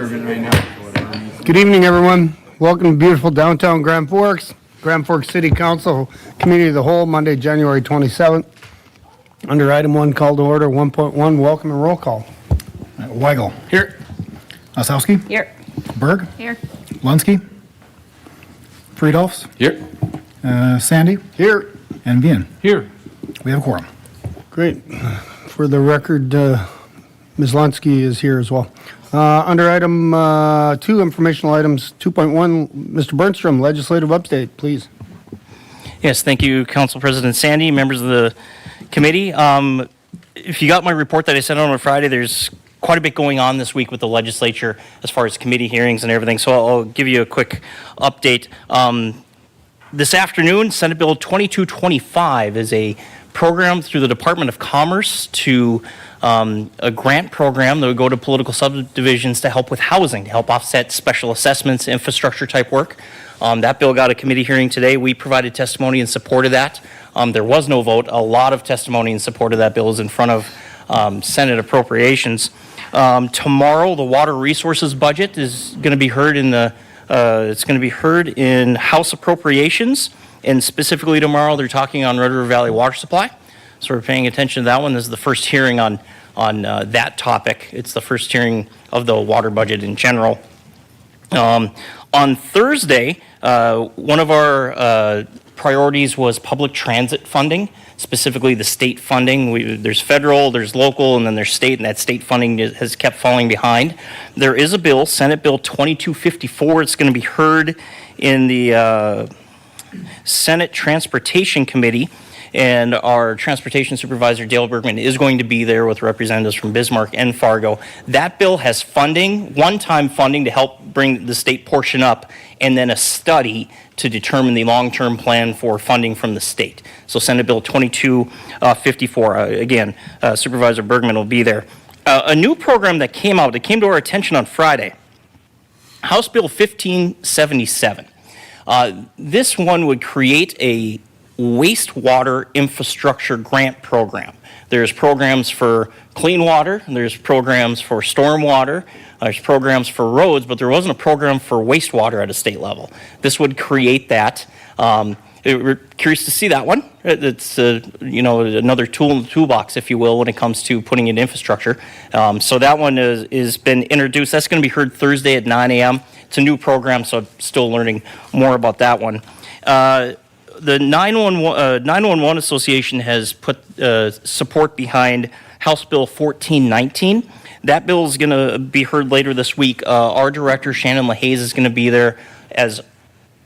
serving right now. Good evening, everyone. Welcome to beautiful downtown Grand Forks. Grand Forks City Council Committee of the Whole, Monday, January 27th. Under item 1, call to order 1.1, welcome and roll call. Weigel. Here. Osowski. Here. Berg. Here. Lunsky. Friedolfs. Here. Sandy. Here. And Bien. Here. We have a quorum. Great. For the record, Ms. Lunsky is here as well. Under item 2, informational items 2.1, Mr. Bernstrom, legislative update, please. Yes, thank you, Council President Sandy, members of the committee. If you got my report that I sent out on Friday, there's quite a bit going on this week with the legislature as far as committee hearings and everything, so I'll give you a quick update. This afternoon, Senate Bill 2225 is a program through the Department of Commerce to a grant program that would go to political subdivisions to help with housing, to help offset special assessments, infrastructure type work. That bill got a committee hearing today. We provided testimony in support of that. There was no vote. A lot of testimony in support of that bill is in front of Senate Appropriations. Tomorrow, the water resources budget is going to be heard in it's going to be heard in House Appropriations, and specifically tomorrow they're talking on Red River Valley water supply. So we're paying attention to that one. This is the first hearing on that topic. It's the first hearing of the water budget in general. On Thursday, one of our priorities was public transit funding, specifically the state funding. There's federal, there's local, and then there's state, and that state funding has kept falling behind. There is a bill, Senate Bill 2254. It's going to be heard in the Senate Transportation Committee, and our transportation supervisor, Dale Bergman, is going to be there with representatives from Bismarck and Fargo. That bill has funding, one-time funding to help bring the state portion up, and then a study to determine the long-term plan for funding from the state. So Senate Bill 2254, again, Supervisor Bergman will be there. A new program that came to our attention on Friday, House Bill 1577. This one would create a wastewater infrastructure grant program. There's programs for clean water, there's programs for stormwater, there's programs for roads, but there wasn't a program for wastewater at a state level. This would create that. We're curious to see that one. It's another tool in the toolbox, if you will, when it comes to putting in infrastructure. So that one is been introduced. That's going to be heard Thursday at 9 a.m. It's a new program, so I'm still learning more about that one. The 911 Association has put support behind House Bill 1419. That bill is going to be heard later this week. Our director, Shannon LaHaze, is going to be there as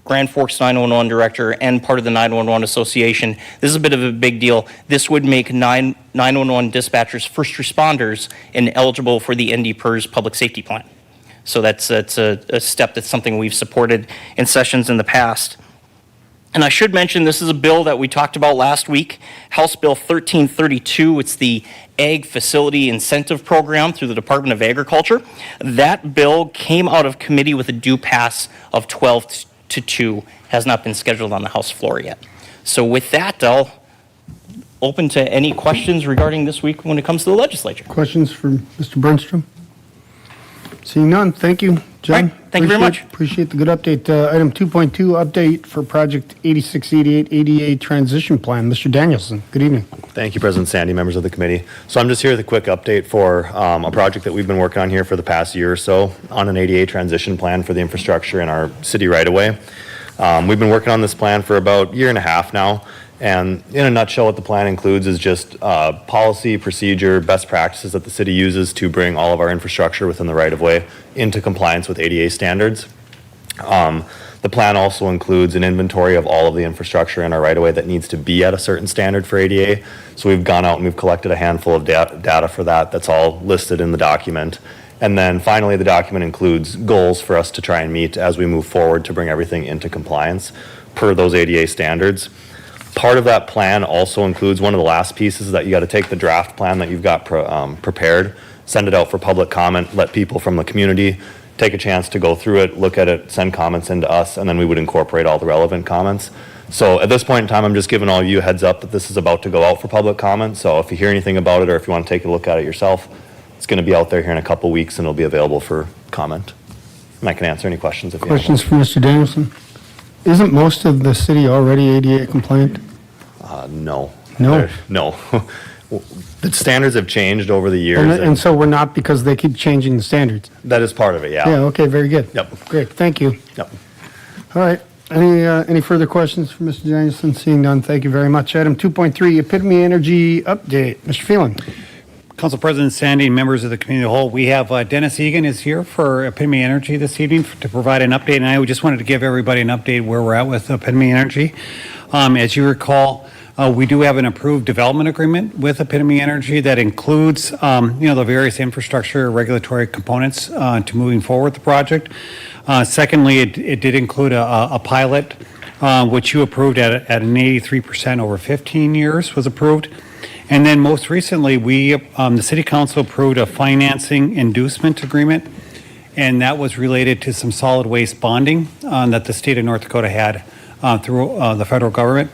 Grand Forks 911 director and part of the 911 Association. This is a bit of a big deal. This would make 911 dispatchers first responders and eligible for the NDPERS public safety plan. So that's a step that's something we've supported in sessions in the past. And I should mention, this is a bill that we talked about last week, House Bill 1332. It's the Ag Facility Incentive Program through the Department of Agriculture. That bill came out of committee with a due pass of 12-2, has not been scheduled on the House floor yet. So with that, I'll open to any questions regarding this week when it comes to the legislature. Questions for Mr. Bernstrom? Seeing none, thank you, John. All right, thank you very much. Appreciate the good update. Item 2.2, update for Project 8688 ADA Transition Plan. Mr. Danielson, good evening. Thank you, President Sandy, members of the committee. So I'm just here with a quick update for a project that we've been working on here for the past year or so on an ADA transition plan for the infrastructure in our city right-of-way. We've been working on this plan for about a year and a half now. And in a nutshell, what the plan includes is just policy, procedure, best practices that the city uses to bring all of our infrastructure within the right-of-way into compliance with ADA standards. The plan also includes an inventory of all of the infrastructure in our right-of-way that needs to be at a certain standard for ADA. So we've gone out and we've collected a handful of data for that. That's all listed in the document. And then finally, the document includes goals for us to try and meet as we move forward to bring everything into compliance per those ADA standards. Part of that plan also includes one of the last pieces that you got to take the draft plan that you've got prepared, send it out for public comment, let people from the community take a chance to go through it, look at it, send comments into us, and then we would incorporate all the relevant comments. So at this point in time, I'm just giving all you a heads up that this is about to go out for public comment. So if you hear anything about it or if you want to take a look at it yourself, it's going to be out there here in a couple weeks and it'll be available for comment. And I can answer any questions if you have. Questions for Mr. Danielson? Isn't most of the city already ADA compliant? No. No? No. The standards have changed over the And years. and so we're not because they keep changing the standards? That is part of it, Yeah, okay, very good. Yep. Great, thank you. Yep. All right, any further questions for Mr. Danielson? Seeing none, thank you very much. Item 2.3, Epitome Energy Update. Mr. Phelan? Council President Sandy and members of the committee of the whole, we have Dennis Egan is here for Epitome Energy this evening to provide an update. And I just wanted to give everybody an update where we're at with Epitome Energy. As you recall, we do have an approved development agreement with Epitome Energy that includes, the various infrastructure regulatory components to moving forward with the project. Secondly, it did include a pilot, which you approved at an 83% over 15 years was approved. And then most recently, the City Council approved a financing inducement agreement, and that was related to some solid waste bonding that the state of North Dakota had through the federal government.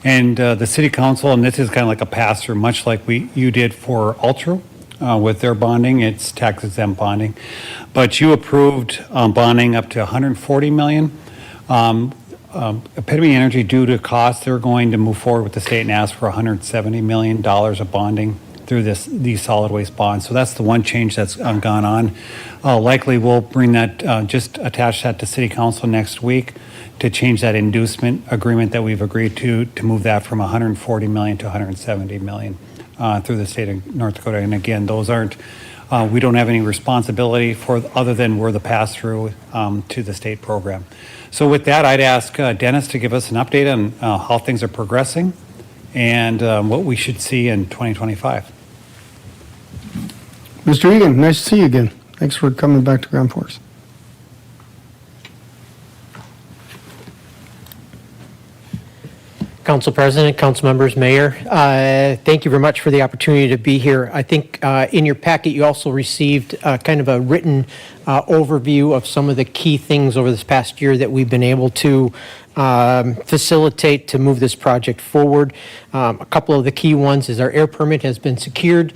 And the City Council, and this is kind of like a pass-through, much like you did for Ultra with their bonding, it's tax-exempt bonding. But you approved bonding up to $140 million. Epitome Energy, due to costs, they're going to move forward with the state and ask for $170 million of bonding through these solid waste bonds. So that's the one change that's gone on. Likely we'll bring that, just attach that to City Council next week to change that inducement agreement that we've agreed to move that from $140 million to $170 million through the state of North Dakota. And again, those aren't, we don't have any responsibility for, other than we're the pass-through to the state program. So with that, I'd ask Dennis to give us an update on how things are progressing and what we should see in 2025. Mr. Egan, nice to see you again. Thanks for coming back to Grand Forks. Council President, Council Members, Mayor, thank you very much for the opportunity to be here. I think in your packet you also received kind of a written overview of some of the key things over this past year that we've been able to facilitate to move this project forward. A couple of the key ones is our air permit has been secured.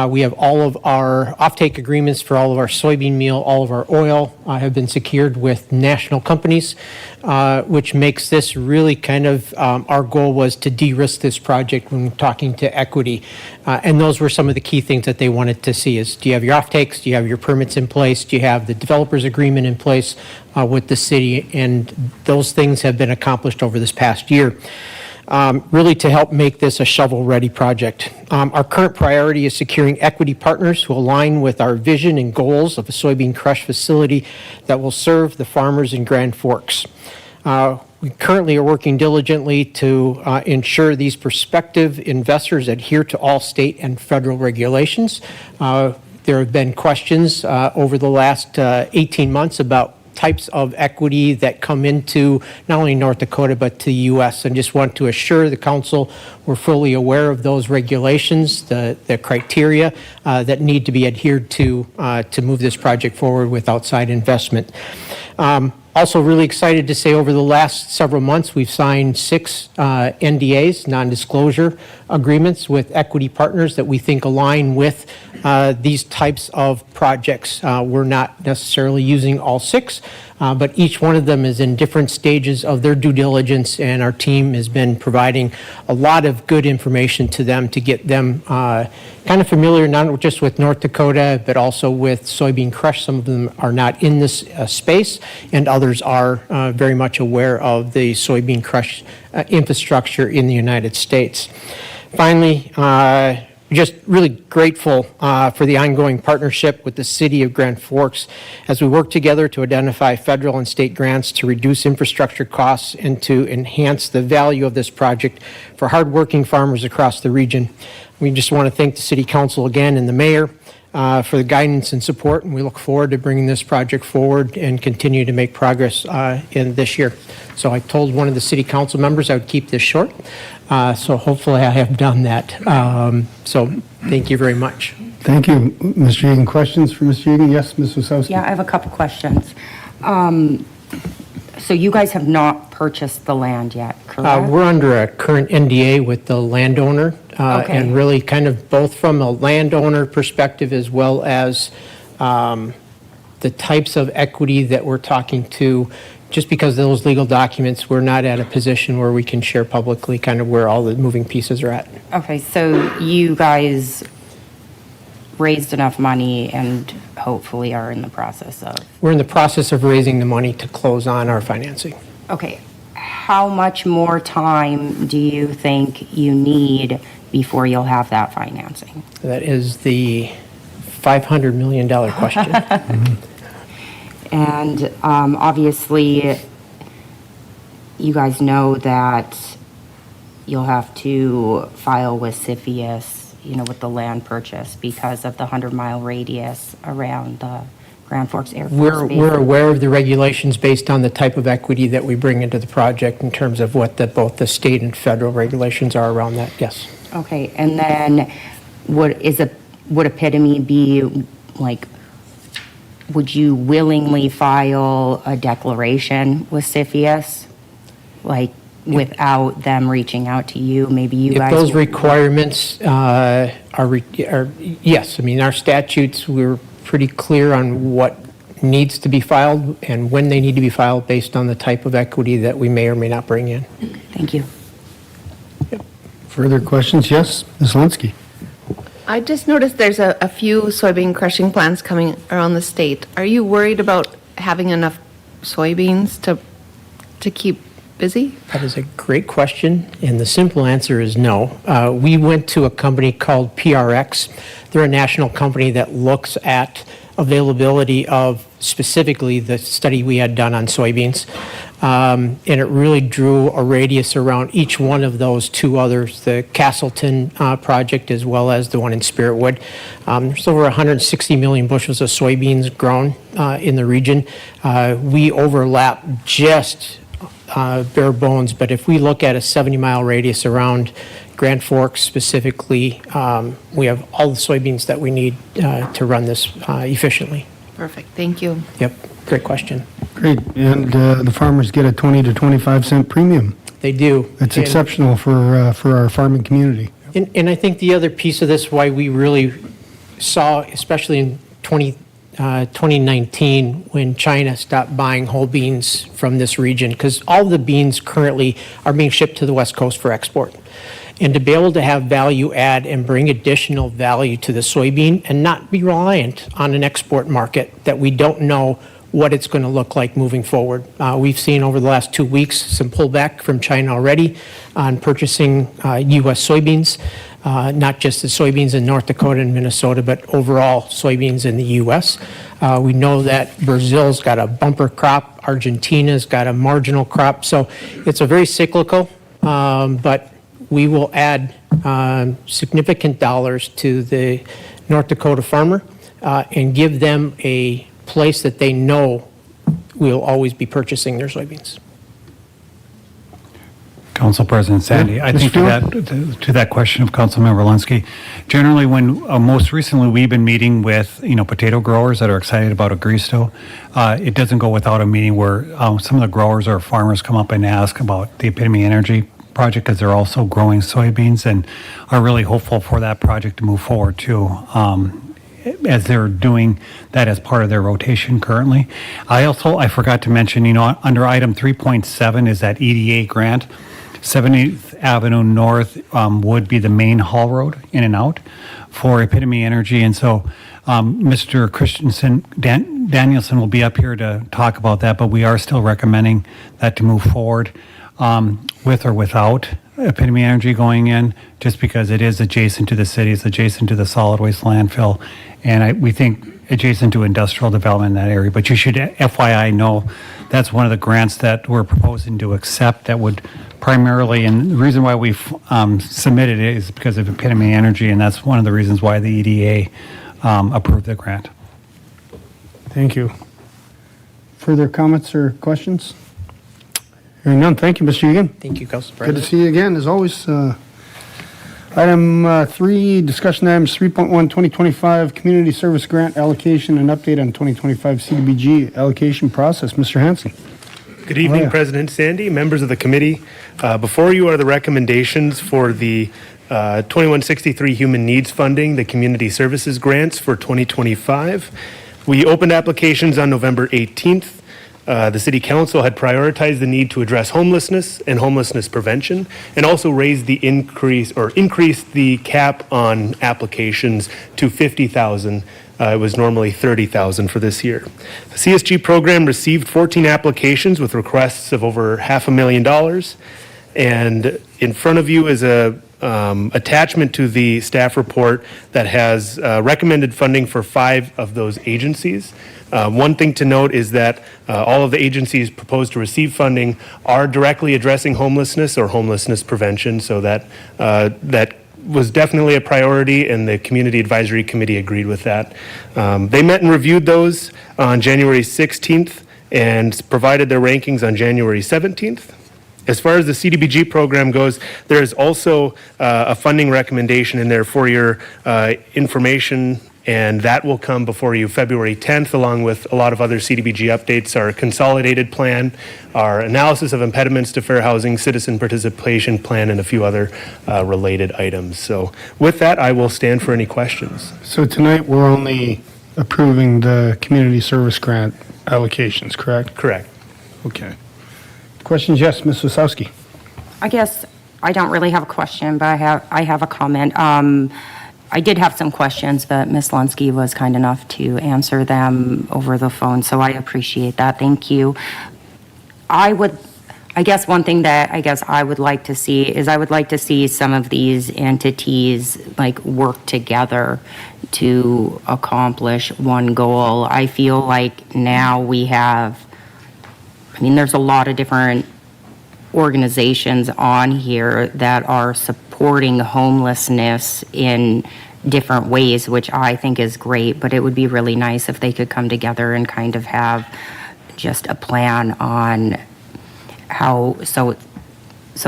We have all of our offtake agreements for all of our soybean meal, all of our oil have been secured with national companies, which makes this really kind of, our goal was to de-risk this project when talking to equity. And those were some of the key things that they wanted to see is, do you have your offtakes? Do you have your permits in place? Do you have the developer's agreement in place with the city? And those things have been accomplished over this past year. Really to help make this a shovel-ready project. Our current priority is securing equity partners who align with our vision and goals of a soybean crush facility that will serve the farmers in Grand Forks. We currently are working diligently to ensure these prospective investors adhere to all state and federal regulations. There have been questions over the last 18 months about types of equity that come into not only North Dakota but to the U.S. and just want to assure the council we're fully aware of those regulations, the criteria that need to be adhered to move this project forward with outside investment. Also really excited to say over the last several months, we've signed 6 NDAs, non-disclosure agreements with equity partners that we think align with these types of projects. We're not necessarily using all 6, but each one of them is in different stages of their due diligence, and our team has been providing a lot of good information to them to get them kind of familiar, not just with North Dakota, but also with soybean crush. Some of them are not in this space, and others are very much aware of the soybean crush infrastructure in the United States. Finally, just really grateful for the ongoing partnership with the City of Grand Forks as we work together to identify federal and state grants to reduce infrastructure costs and to enhance the value of this project for hardworking farmers across the region. We just want to thank the City Council again and the Mayor for the guidance and support, and we look forward to bringing this project forward and continue to make progress in this year. So I told one of the City Council members I would keep this short, so hopefully I have done that. So thank you very much. Thank you, Mr. Egan. Questions for Mr. Egan? Yes, Ms. Wasowski? Yeah, I have a couple questions. So you guys have not purchased the land yet, correct? We're under a current NDA with the landowner, Okay. and really kind of both from a landowner perspective as well as the the types of equity that we're talking to, just because of those legal documents, we're not at a position where we can share publicly kind of where all the moving pieces are at. Okay, so you guys raised enough money and hopefully are in the process of, We're in the process of raising the money to close on our financing. okay, how much more time do you think you need before you'll have that financing? That is the $500 million question. And obviously, you guys know that you'll have to file with CFIUS, with the land purchase because of the 100-mile radius around the Grand Forks Air Force Base. We're aware of the regulations based on the type of equity that we bring into the project in terms of what both the state and federal regulations are around that, yes. Okay, and then would Epitome be, like, would you willingly file a declaration with CFIUS? Like, without them reaching out to you, maybe you guys? If those requirements are, yes, I mean, our statutes, we're pretty clear on what needs to be filed and when they need to be filed based on the type of equity that we may or may not bring in. Thank you. Further questions? Yes, Ms. Linsky. I just noticed there's a few soybean crushing plants coming around the state. Are you worried about having enough soybeans to keep busy? That is a great question, and the simple answer is no. We went to a company called PRX. They're a national company that looks at availability of specifically the study we had done on soybeans. And it really drew a radius around each one of those two others, the Castleton project as well as the one in Spiritwood. There's over 160 million bushels of soybeans grown in the region. We overlap just bare bones, but if we look at a 70-mile radius around Grand Forks specifically, we have all the soybeans that we need to run this efficiently. Perfect, thank you. Yep, great question. Great, and the farmers get a 20 to 25 cent premium. They do. That's And- exceptional for our farming community. And I think the other piece of this, why we really saw, especially in 2019, when China stopped buying whole beans from this region, because all the beans currently are being shipped to the West Coast for export. And to be able to have value add and bring additional value to the soybean and not be reliant on an export market that we don't know what it's going to look like moving forward. We've seen over the last 2 weeks some pullback from China already on purchasing U.S. soybeans, not just the soybeans in North Dakota and Minnesota, but overall soybeans in the U.S. We know that Brazil's got a bumper crop, Argentina's got a marginal crop, so it's a very cyclical, but we will add significant dollars to the North Dakota farmer and give them a place that they know we'll always be purchasing their soybeans. Council President Sandy, I think to that question of Councilmember Linsky, generally when, most recently, we've been meeting with, potato growers that are excited about Agristo. It doesn't go without a meeting where some of the growers or farmers come up and ask about the Epitome Energy project because they're also growing soybeans and are really hopeful for that project to move forward too. As they're doing that as part of their rotation currently. I forgot to mention, under item 3.7 is that EDA grant. 70th Avenue North would be the main haul road in and out for Epitome Energy. And so Mr. Christensen Danielson will be up here to talk about that, but we are still recommending that to move forward with or without Epitome Energy going in, just because it is adjacent to the city, it's adjacent to the solid waste landfill, and we think adjacent to industrial development in that area. But you should, FYI, know that's one of the grants that we're proposing to accept that would primarily, and the reason why we've submitted it is because of Epitome Energy, and that's one of the reasons why the EDA approved the grant. Thank you. Further comments or questions? Hearing none, thank you, Mr. Egan. Thank you, Council Good President. to see you again, as always. Item 3, discussion items 3.1, 2025 Community Service Grant Allocation and update on 2025 CDBG allocation process. Mr. Hanson. Good evening, yeah. President Sandy, members of the committee. Before you are the recommendations for the 2163 Human Needs Funding, the Community Services Grants for 2025. We opened applications on November 18th. The City Council had prioritized the need to address homelessness and homelessness prevention, and also raised the increased the cap on applications to 50,000. It was normally 30,000 for this year. The CSG program received 14 applications with requests of over $500,000. And in front of you is a attachment to the staff report that has recommended funding for 5 of those agencies. One thing to note is that all of the agencies proposed to receive funding are directly addressing homelessness or homelessness prevention, so that was definitely a priority, and the Community Advisory Committee agreed with that. They met and reviewed those on January 16th and provided their rankings on January 17th. As far as the CDBG program goes, there is also a funding recommendation in there for your information, and that will come before you February 10th, along with a lot of other CDBG updates, our consolidated plan, our analysis of impediments to fair housing, citizen participation plan, and a few other related items. So with that, I will stand for any questions. So tonight, we're only approving the community service grant allocations, correct? Correct. Okay. Questions? Yes, Ms. Wasowski. I guess I don't really have a question, but I have a comment. I did have some questions, but Ms. Lunsky was kind enough to answer them over the phone, so I appreciate that. Thank you. I guess one thing that I would like to see is I would like to see some of these entities like work together to accomplish one goal. I feel like now we have, there's a lot of different organizations on here that are supporting homelessness in different ways, which I think is great, but it would be really nice if they could come together and kind of have just a plan on how, so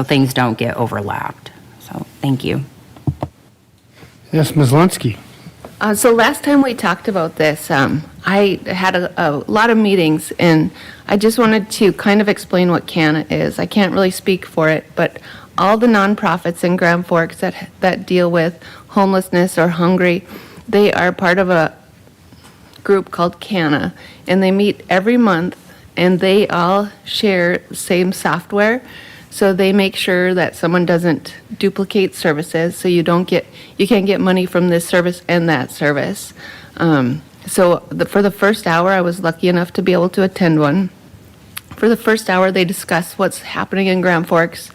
things don't get overlapped. So, thank you. Yes, Ms. Lunsky. So last time we talked about this, I had a lot of meetings, and I just wanted to kind of explain what CANA is. I can't really speak for it, but all the nonprofits in Grand Forks that deal with homelessness or hungry, they are part of a group called CANA, and they meet every month, and they all share the same software. So they make sure that someone doesn't duplicate services, so you can't get money from this service and that service. For the first hour, I was lucky enough to be able to attend one. For the first hour, they discuss what's happening in Grand Forks,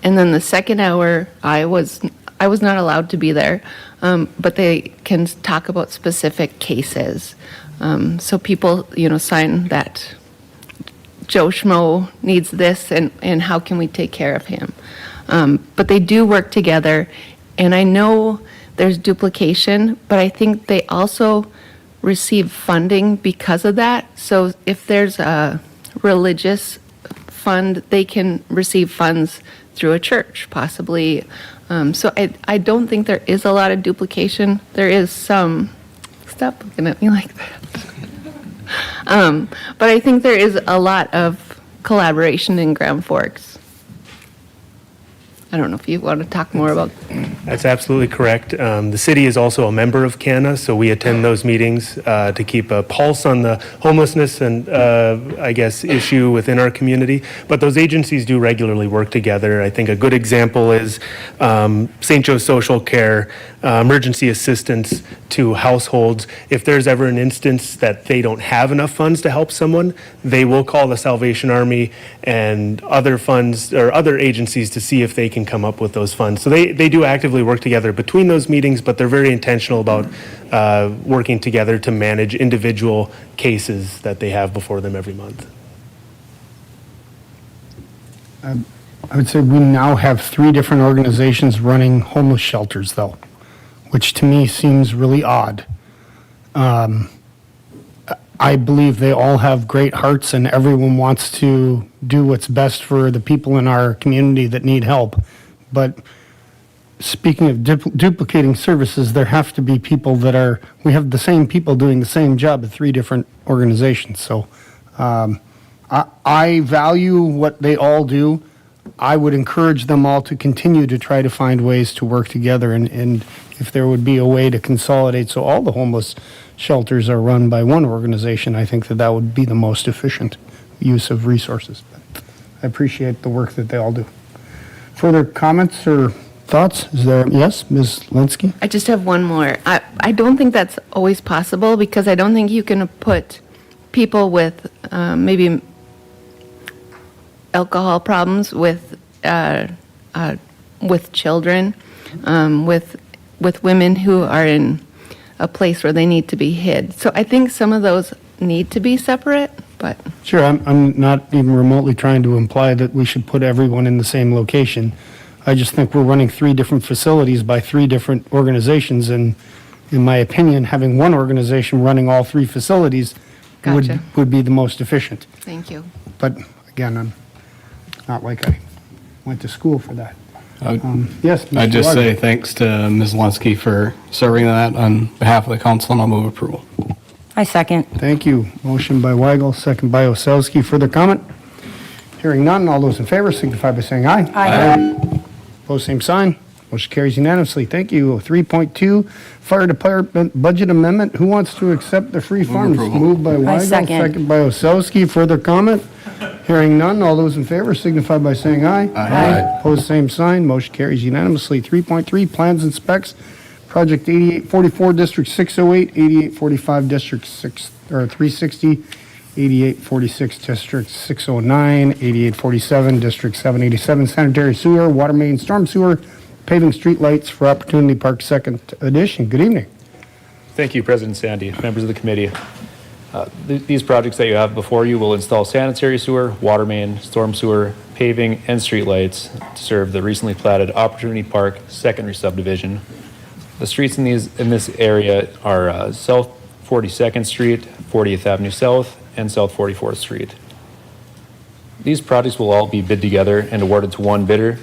and then the second hour, I was not allowed to be there, but they can talk about specific cases. So people, sign that Joe Schmo needs this, and how can we take care of him? But they do work together, and I know there's duplication, but I think they also receive funding because of that. So if there's a religious fund, they can receive funds through a church, possibly. So I don't think there is a lot of duplication. There is some. Stop looking at me like that. But I think there is a lot of collaboration in Grand Forks. I don't know if you want to talk more about. That's absolutely correct. The city is also a member of CANA, so we attend those meetings to keep a pulse on the homelessness and, issue within our community. But those agencies do regularly work together. I think a good example is St. Joe's Social Care, emergency assistance to households. If there's ever an instance that they don't have enough funds to help someone, they will call the Salvation Army and other funds or other agencies to see if they can come up with those funds. So they do actively work together between those meetings, but they're very intentional about working together to manage individual cases that they have before them every month. I would say we now have 3 different organizations running homeless shelters, though, which to me seems really odd. I believe they all have great hearts, and everyone wants to do what's best for the people in our community that need help. But speaking of duplicating services, there have to be people we have the same people doing the same job at 3 different organizations. So I value what they all do. I would encourage them all to continue to try to find ways to work together, and if there would be a way to consolidate so all the homeless shelters are run by one organization, I think that that would be the most efficient use of resources. I appreciate the work that they all do. Further comments or thoughts? Is there, yes, Ms. Linsky? I just have one more. I don't think that's always possible because I don't think you can put people with maybe alcohol problems with children, with women who are in a place where they need to be hid. So I think some of those need to be separate, but Sure, I'm not even remotely trying to imply that we should put everyone in the same location. I just think we're running 3 different facilities by 3 different organizations, and in my opinion, having one organization running all 3 facilities Gotcha. would be the most efficient. thank you. But again, I'm not like I went to school for that. Yes, Mr. I'd just Weiger. say thanks to Ms. Linsky for serving that on behalf of the council, and I'll move approval. I second. Thank you. Motion by Weigel, second by Osowski. Further comment? Hearing none, all those in favor signify by saying aye. Aye. Opposed, same sign. Motion carries unanimously. Thank you. 3.2, Fire Department Budget Amendment. Who wants to accept the free funds? approval. Moved by Weigel, second. by Osowski. Further comment? Hearing none, all those in favor signify by saying aye. Aye. Opposed, same sign. Motion carries unanimously. 3.3, Plans and Specs. Project 8844, District 608, 8845, District 360, 8846, District 609, 8847, District 787, Sanitary Sewer, Water Main, Storm Sewer, Paving Street Lights for Opportunity Park Second Edition. Good evening. Thank you, President Sandy, members of the committee. These projects that you have before you will install sanitary sewer, water main, storm sewer, paving, and streetlights to serve the recently platted Opportunity Park Secondary Subdivision. The streets in this area are South 42nd Street, 40th Avenue South, and South 44th Street. These projects will all be bid together and awarded to one bidder,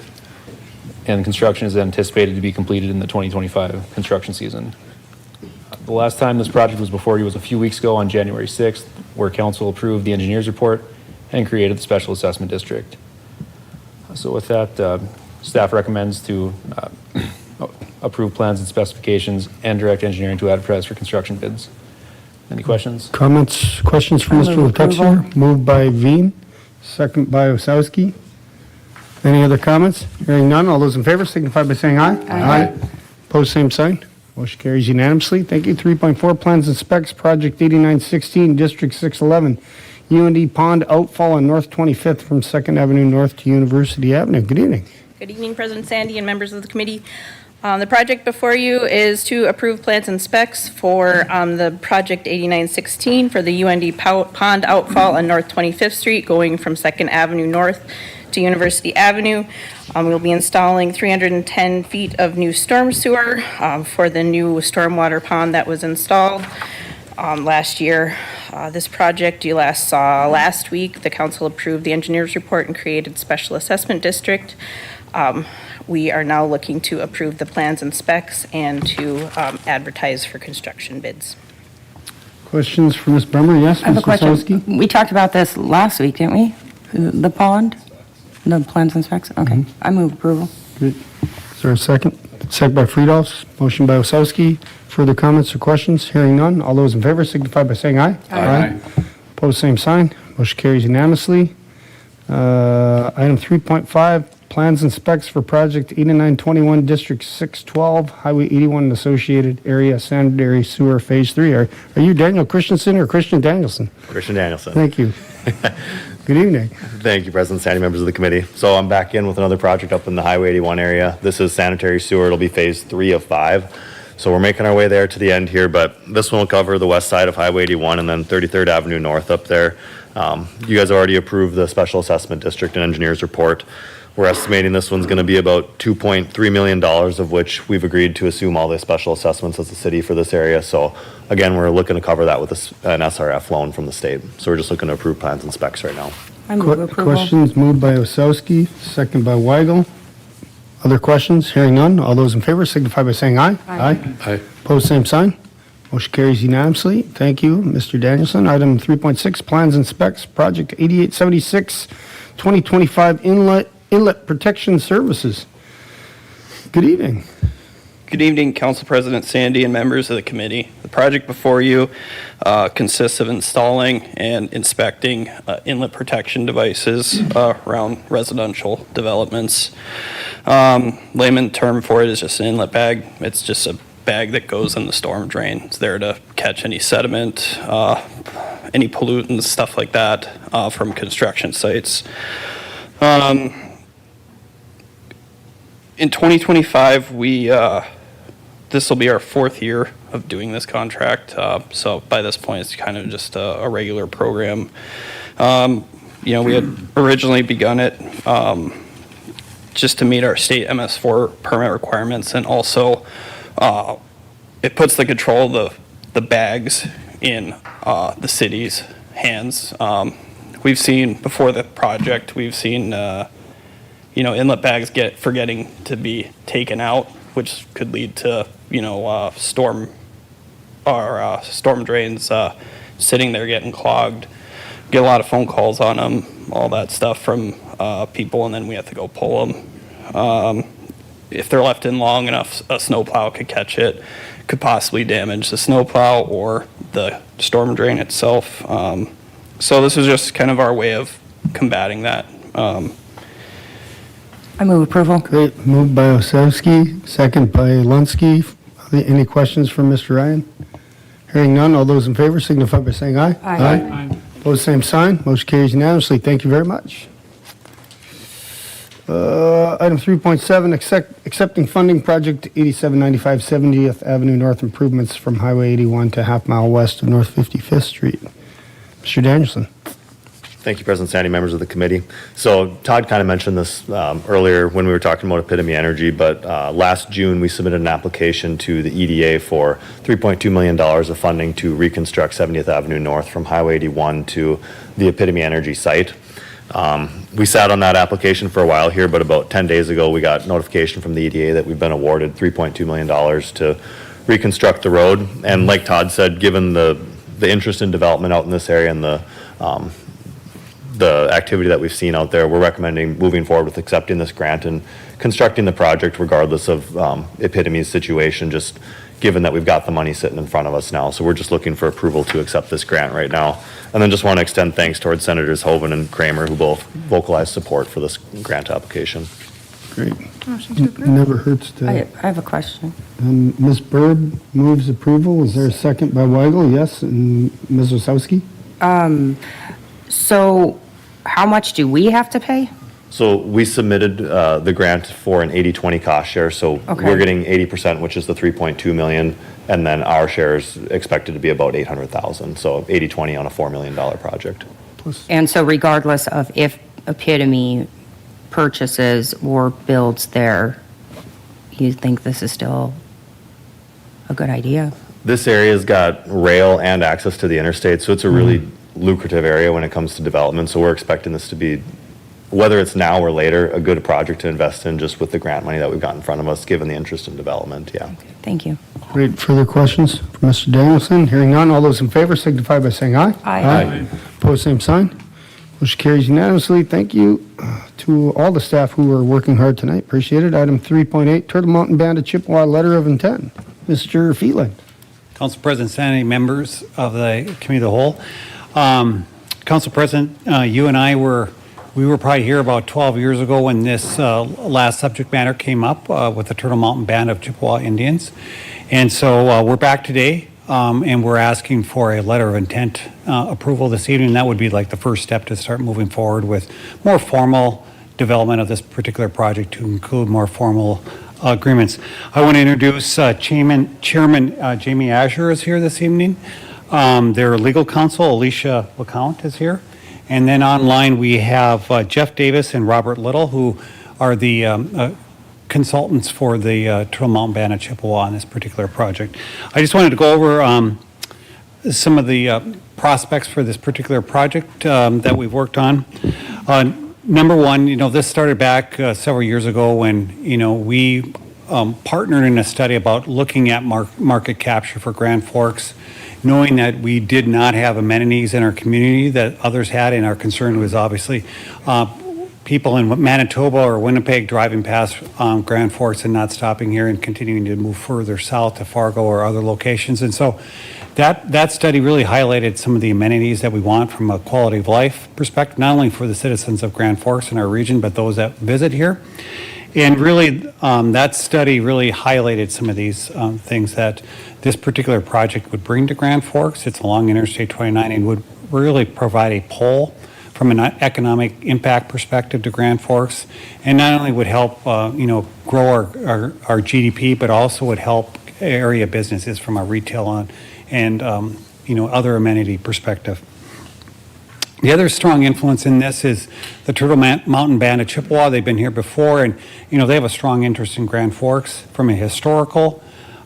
and construction is anticipated to be completed in the 2025 construction season. The last time this project was before you was a few weeks ago on January 6th, where council approved the engineer's report and created the special assessment district. So with that, staff recommends to approve plans and specifications and direct engineering to advertise for construction bids. Any questions? Comments, questions for I Mr. move approval. Letexier? Moved by Veen, second by Osowski. Any other comments? Hearing none, all those in favor signify by saying aye. Aye. Opposed, same sign. Motion carries unanimously. Thank you. 3.4, Plans and Specs, Project 8916, District 611, UND Pond Outfall on North 25th from 2nd Avenue North to University Avenue. Good evening. Good evening, President Sandy and members of the committee. The project before you is to approve plans and specs for the project 8916 for the UND Pond Outfall on North 25th Street going from 2nd Avenue North to University Avenue. We'll be installing 310 feet of new storm sewer for the new stormwater pond that was installed last year. This project you last saw last week. The council approved the engineer's report and created special assessment district. We are now looking to approve the plans and specs and to advertise for construction bids. Questions for Ms. Bremer? Yes, I have a Mr. question. Osowski? We talked about this last week, didn't we? The pond? The plans and specs? Okay. I move approval. Good. Is there a second? Second by Friedolfs. Motion by Osowski. Further comments or questions? Hearing none. All those in favor signify by saying aye. Aye. Opposed, same sign. Motion carries unanimously. Item 3.5, Plans and Specs for Project 8921, District 612, Highway 81 and Associated Area Sanitary Sewer Phase 3. Are you Daniel Christensen or Christian Danielson? Christian Danielson. Thank you. Good evening. Thank you, President Sandy, members of the committee. So I'm back in with another project up in the Highway 81 area. This is sanitary sewer. It'll be phase 3 of 5. So we're making our way there to the end here, but this one will cover the west side of Highway 81 and then 33rd Avenue North up there. You guys already approved the special assessment district and engineer's report. We're estimating this one's going to be about $2.3 million, of which we've agreed to assume all the special assessments as a city for this area. So again, we're looking to cover that with an SRF loan from the state. So we're just looking to approve plans and specs right now. I move approval. Questions moved by Osowski, second by Weigel. Other questions? Hearing none. All those in favor signify by saying aye. Aye. Aye. Opposed, same sign. Motion carries unanimously. Thank you, Mr. Danielson. Item 3.6, Plans and Specs, Project 8876, 2025 Inlet Inlet Protection Services. Good evening. Good evening, Council President Sandy and members of the committee. The project before you consists of installing and inspecting inlet protection devices around residential developments. Layman term for it is just an inlet bag. It's just a bag that goes in the storm drain. It's there to catch any sediment, any pollutants, stuff like that from construction sites. In 2025, this will be our 4th year of doing this contract. So by this point, it's kind of just a regular program. We had originally begun it just to meet our state MS4 permit requirements, and also it puts the control of the bags in the city's hands. We've seen before the project, we've seen inlet bags forgetting to be taken out, which could lead to storm drains sitting there getting clogged. Get a lot of phone calls on them, all that stuff from people, and then we have to go pull them. If they're left in long enough, a snowplow could catch it, could possibly damage the snowplow or the storm drain itself. So this is just kind of our way of combating that. I move approval. Great. Moved by Osowski, second by Lunsky. Any questions from Mr. Ryan? Hearing none, all those in favor signify by saying aye. Aye. Opposed, same sign. Motion carries unanimously. Thank you very much. Item 3.7, accepting funding project 8795 70th Avenue North improvements from Highway 81 to half mile west of North 55th Street. Mr. Danielson. Thank you, President Sandy, members of the committee. So Todd kind of mentioned this earlier when we were talking about Epitome Energy, but last June we submitted an application to the EDA for $3.2 million of funding to reconstruct 70th Avenue North from Highway 81 to the Epitome Energy site. We sat on that application for a while here, but about 10 days ago we got notification from the EDA that we've been awarded $3.2 million to reconstruct the road. And like Todd said, given the interest in development out in this area and the activity that we've seen out there, we're recommending moving forward with accepting this grant and constructing the project regardless of Epitome's situation, just given that we've got the money sitting in front of us now. So we're just looking for approval to accept this grant right now. And then just want to extend thanks towards Senators Hoeven and Kramer, who both vocalized support for this grant application. Great. Never hurts to. I have a question. Ms. Bird moves approval. Is there a second by Weigel? Yes. And Ms. Osowski? So how much do we have to pay? So we submitted the grant for an 80-20 cost share. So Okay. we're getting 80%, which is the 3.2 million, and then our share is expected to be about 800,000. So 80-20 on a $4 million project. And so regardless of if Epitome purchases or builds there, you think this is still a good idea? This area's got rail and access to the interstate, so it's a really lucrative area when it comes to development. So we're expecting this to be, whether it's now or later, a good project to invest in just with the grant money that we've got in front of us, given the interest in development, yeah. Thank you. Great. Further questions for Mr. Danielson? Hearing none, all those in favor signify by saying aye. Aye. Opposed, same sign. Motion carries unanimously. Thank you to all the staff who are working hard tonight. Appreciate it. Item 3.8, Turtle Mountain Band of Chippewa Letter of Intent. Mr. Phelan. Council President Sandy, members of the Committee of the Whole. Council President, you and I were probably here about 12 years ago when this last subject matter came up with the Turtle Mountain Band of Chippewa Indians. And so we're back today and we're asking for a letter of intent approval this evening. That would be like the first step to start moving forward with more formal development of this particular project to include more formal agreements. I want to introduce Chairman Jamie Asher is here this evening. Their legal counsel, Alicia LeCount, is here. And then online, we have Jeff Davis and Robert Little, who are the consultants for the Turtle Mountain Band of Chippewa on this particular project. I just wanted to go over some of the prospects for this particular project that we've worked on. Number one, this started back several years ago when, we partnered in a study about looking at market capture for Grand Forks, knowing that we did not have amenities in our community that others had, and our concern was obviously people in Manitoba or Winnipeg driving past Grand Forks and not stopping here and continuing to move further south to Fargo or other locations. And so that study really highlighted some of the amenities that we want from a quality of life perspective, not only for the citizens of Grand Forks in our region, but those that visit here. And really, that study really highlighted some of these things that this particular project would bring to Grand Forks. It's along Interstate 29 and would really provide a pull from an economic impact perspective to Grand Forks, and not only would help grow our GDP, but also would help area businesses from a retail and other amenity perspective. The other strong influence in this is the Turtle Mountain Band of Chippewa. They've been here before, and they have a strong interest in Grand Forks from a historical,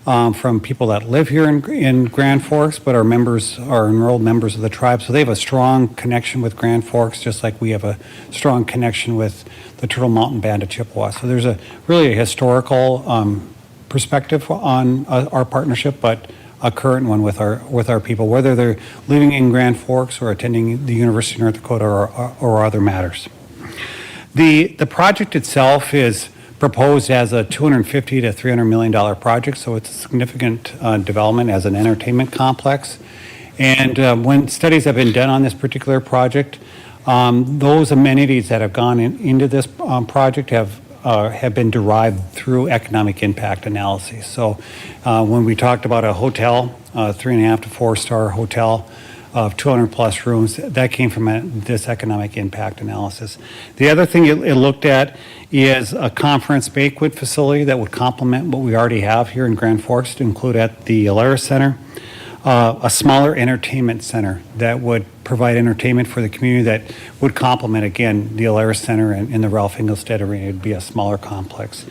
from people that live here in Grand Forks, but are enrolled members of the tribe. So they have a strong connection with Grand Forks, just like we have a strong connection with the Turtle Mountain Band of Chippewa. So there's really a historical perspective on our partnership, but a current one with our people, whether they're living in Grand Forks or attending the University of North Dakota or other matters. The project itself is proposed as a $250 to $300 million project, so it's a significant development as an entertainment complex. And when studies have been done on this particular project, those amenities that have gone into this project have been derived through economic impact analyses. So when we talked about a hotel, 3.5 to 4-star hotel of 200 plus rooms, that came from this economic impact analysis. The other thing it looked at is a conference banquet facility that would complement what we already have here in Grand Forks, to include at the Alaris Center, a smaller entertainment center that would provide entertainment for the community that would complement, again, the Alaris Center and the Ralph Engelstad Arena. It would be a smaller complex.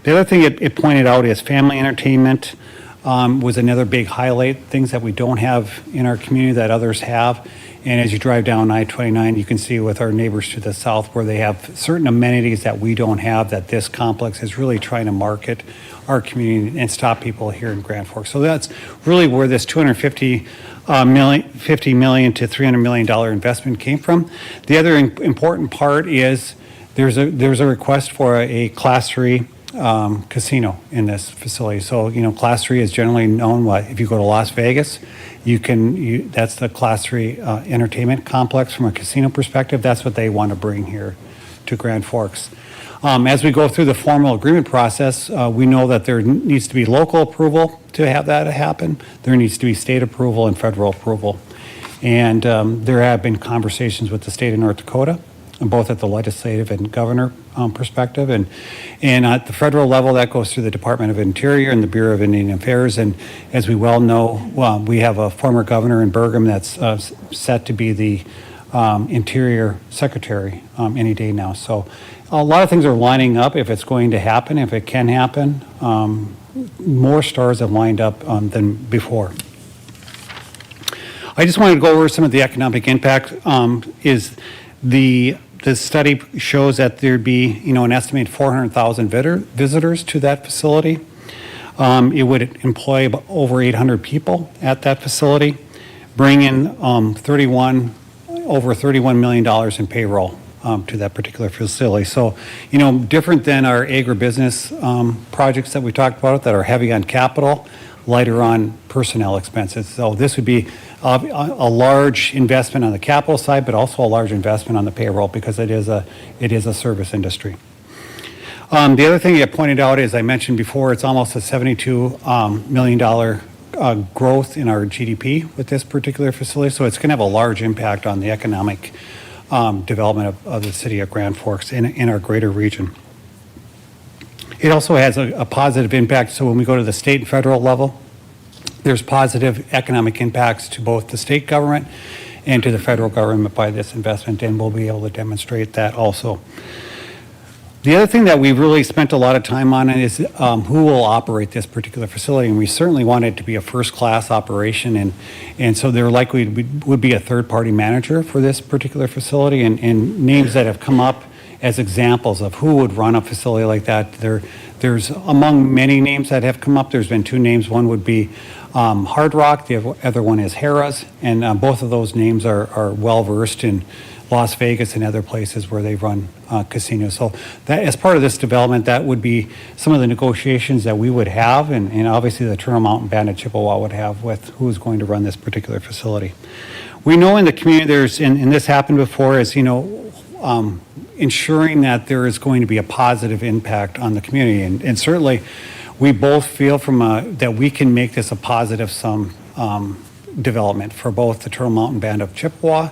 The other thing it pointed out is family entertainment was another big highlight, things that we don't have in our community that others have. And as you drive down I-29, you can see with our neighbors to the south where they have certain amenities that we don't have, that this complex is really trying to market our community and stop people here in Grand Forks. So that's really where this $250 million to $300 million investment came from. The other important part is there's a request for a Class 3 casino in this facility. So, Class 3 is generally known, if you go to Las Vegas, that's the Class 3 entertainment complex from a casino perspective. That's what they want to bring here to Grand Forks. As we go through the formal agreement process, we know that there needs to be local approval to have that happen. There needs to be state approval and federal approval. And there have been conversations with the state of North Dakota, both at the legislative and governor perspective. And at the federal level, that goes through the Department of Interior and the Bureau of Indian Affairs. And as we well know, we have a former governor in Burgum that's set to be the Interior Secretary any day now. So a lot of things are lining up if it's going to happen, if it can happen. More stars have lined up than before. I just wanted to go over some of the economic impact. The study shows that there'd be, an estimated 400,000 visitors to that facility. It would employ over 800 people at that facility, bring in over $31 million in payroll to that particular facility. So, different than our agribusiness projects that we talked about that are heavy on capital, lighter on personnel expenses. So this would be a large investment on the capital side, but also a large investment on the payroll because it is a service industry. The other thing I pointed out, as I mentioned before, it's almost a $72 million growth in our GDP with this particular facility. So it's going to have a large impact on the economic development of the city of Grand Forks in our greater region. It also has a positive impact. So when we go to the state and federal level, there's positive economic impacts to both the state government and to the federal government by this investment, and we'll be able to demonstrate that also. The other thing that we've really spent a lot of time on is who will operate this particular facility, and we certainly want it to be a first-class operation, and so there likely would be a third-party manager for this particular facility, and names that have come up as examples of who would run a facility like that. There's among many names that have come up, there's been two names. One would be Hard Rock, the other one is Harrah's, and both of those names are well-versed in Las Vegas and other places where they run casinos. So that, as part of this development, that would be some of the negotiations that we would have, and obviously the Turtle Mountain Band of Chippewa would have with who is going to run this particular facility. We know in the community there's, and this happened before, is, ensuring that there is going to be a positive impact on the community. And certainly, we both feel that we can make this a positive sum development for both the Turtle Mountain Band of Chippewa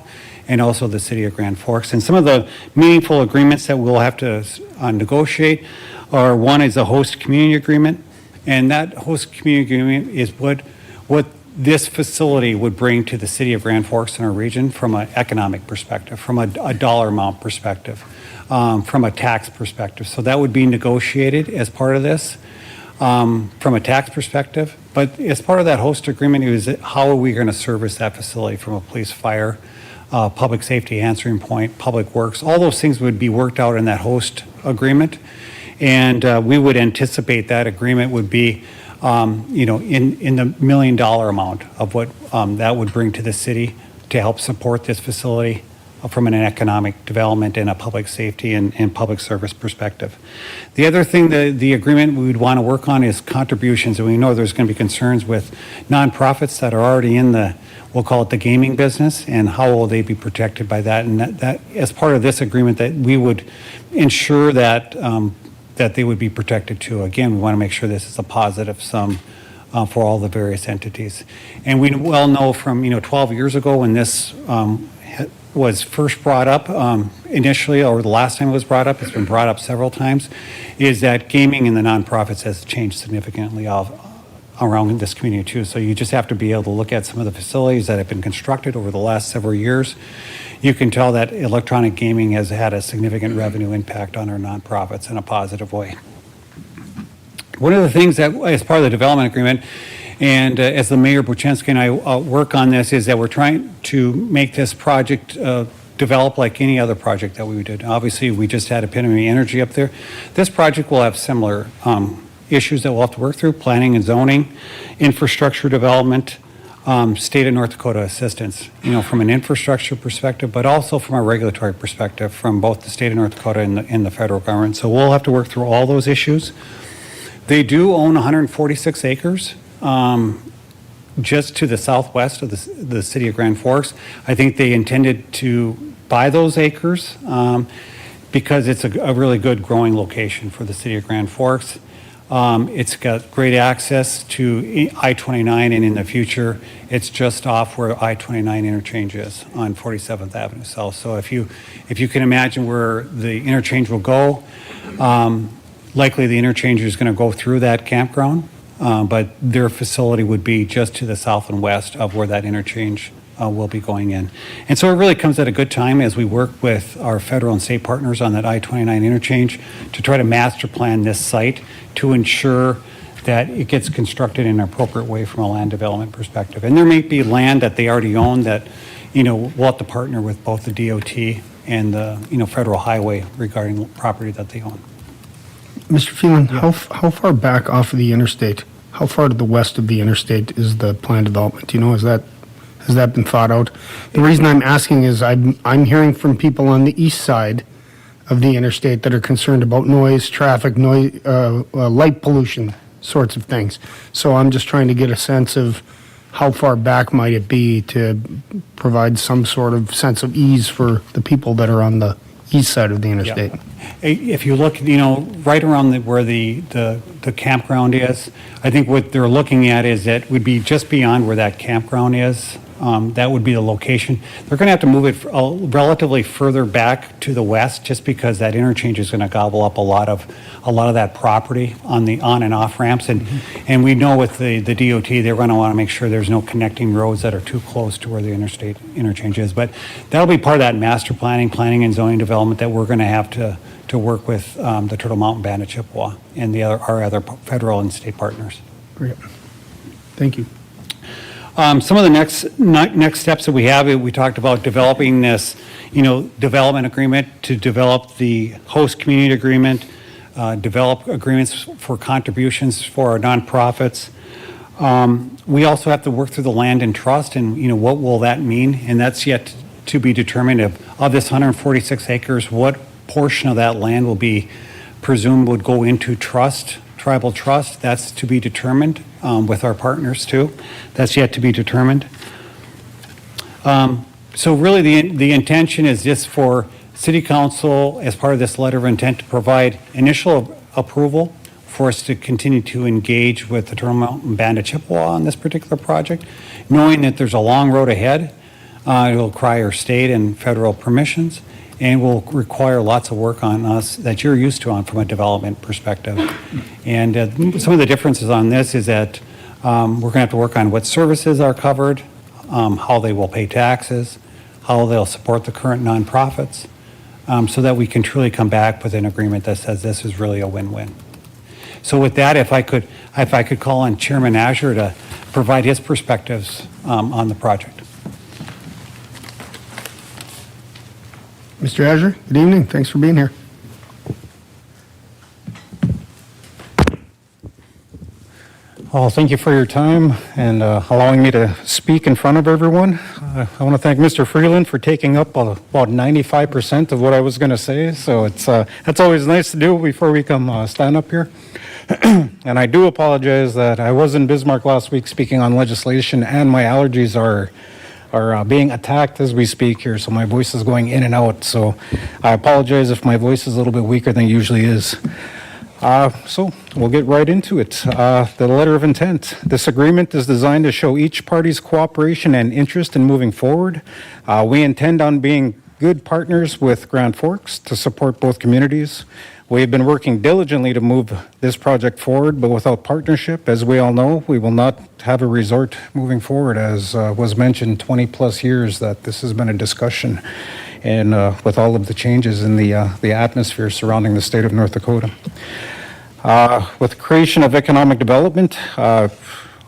and also the city of Grand Forks. And some of the meaningful agreements that we'll have to negotiate are, one is a host community agreement, and that host community agreement is what this facility would bring to the city of Grand Forks and our region from an economic perspective, from a dollar amount perspective, from a tax perspective. So that would be negotiated as part of this from a tax perspective. But as part of that host agreement, it was how are we going to service that facility from a police, fire, public safety answering point, public works, all those things would be worked out in that host agreement. And we would anticipate that agreement would be in the $1 million amount of what that would bring to the city to help support this facility from an economic development and a public safety and public service perspective. The other thing, the agreement we would want to work on is contributions, and we know there's going to be concerns with nonprofits that are already in the, we'll call it the gaming business, and how will they be protected by that? And that as part of this agreement, that we would ensure that that they would be protected too. Again, we want to make sure this is a positive sum for all the various entities. And we well know from 12 years ago when this was first brought up initially, or the last time it was brought up, it's been brought up several times, is that gaming in the nonprofits has changed significantly around this community too. So you just have to be able to look at some of the facilities that have been constructed over the last several years. You can tell that electronic gaming has had a significant revenue impact on our nonprofits in a positive way. One of the things that, as part of the development agreement, and as the Mayor Buchenski and I work on this, is that we're trying to make this project develop like any other project that we did. Obviously, we just had Epitome Energy up there. This project will have similar issues that we'll have to work through: planning and zoning, infrastructure development, state of North Dakota assistance, from an infrastructure perspective, but also from a regulatory perspective from both the state of North Dakota and the federal government. So we'll have to work through all those issues. They do own 146 acres just to the southwest of the city of Grand Forks. I think they intended to buy those acres because it's a really good growing location for the city of Grand Forks. It's got great access to I-29, and in the future, it's just off where I-29 interchange is on 47th Avenue South. So if you can imagine where the interchange will go, likely the interchange is going to go through that campground, but their facility would be just to the south and west of where that interchange will be going in. And so it really comes at a good time as we work with our federal and state partners on that I-29 interchange to try to master plan this site to ensure that it gets constructed in an appropriate way from a land development perspective. And there may be land that they already own that, we'll have to partner with both the DOT and the, federal highway regarding property that they own. Mr. Phelan, how far back off of the interstate, how far to the west of the interstate is the planned development? Do you know, has that been thought out? The reason I'm asking is I'm hearing from people on the east side of the interstate that are concerned about noise, traffic, light pollution sorts of things. So I'm just trying to get a sense of how far back might it be to provide some sort of sense of ease for the people that are on the east side of the interstate. Yeah. If you look, right around where the campground is, I think what they're looking at is that would be just beyond where that campground is. That would be the location. They're going to have to move it relatively further back to the west, just because that interchange is going to gobble up a lot of that property on the on and off ramps. And we know with the DOT, they're going to want to make sure there's no connecting roads that are too close to where the interstate interchange is. But that'll be part of that master planning and zoning development that we're going to have to work with the Turtle Mountain Band of Chippewa and our other federal and state partners. Great. Thank you. Some of the next steps that we have, we talked about developing this, development agreement to develop the host community agreement, develop agreements for contributions for our nonprofits. We also have to work through the land and trust, and what will that mean? And that's yet to be determined of this 146 acres, what portion of that land will be presumed would go into trust, tribal trust. That's to be determined with our partners too. That's yet to be determined. So really the intention is just for City Council, as part of this letter of intent, to provide initial approval for us to continue to engage with the Turtle Mountain Band of Chippewa on this particular project, knowing that there's a long road ahead. It'll require state and federal permissions, and will require lots of work on us that you're used to on from a development perspective. And some of the differences on this is that we're going to have to work on what services are covered, how they will pay taxes, how they'll support the current nonprofits, so that we can truly come back with an agreement that says this is really a win-win. So with that, if I could call on Chairman Azure to provide his perspectives on the project. Mr. Azure, good evening. Thanks for being here. Well, thank you for your time and allowing me to speak in front of everyone. I want to thank Mr. Freeland for taking up about 95% of what I was going to say. So that's always nice to do before we come stand up here. And I do apologize that I was in Bismarck last week speaking on legislation, and my allergies are being attacked as we speak here, so my voice is going in and out. So I apologize if my voice is a little bit weaker than it usually is. So we'll get right into it. The letter of intent. This agreement is designed to show each party's cooperation and interest in moving forward. We intend on being good partners with Grand Forks to support both communities. We have been working diligently to move this project forward, but without partnership, as we all know, we will not have a resort moving forward. As was mentioned, 20 plus years that this has been a discussion, and with all of the changes in the atmosphere surrounding the state of North Dakota. With the creation of economic development,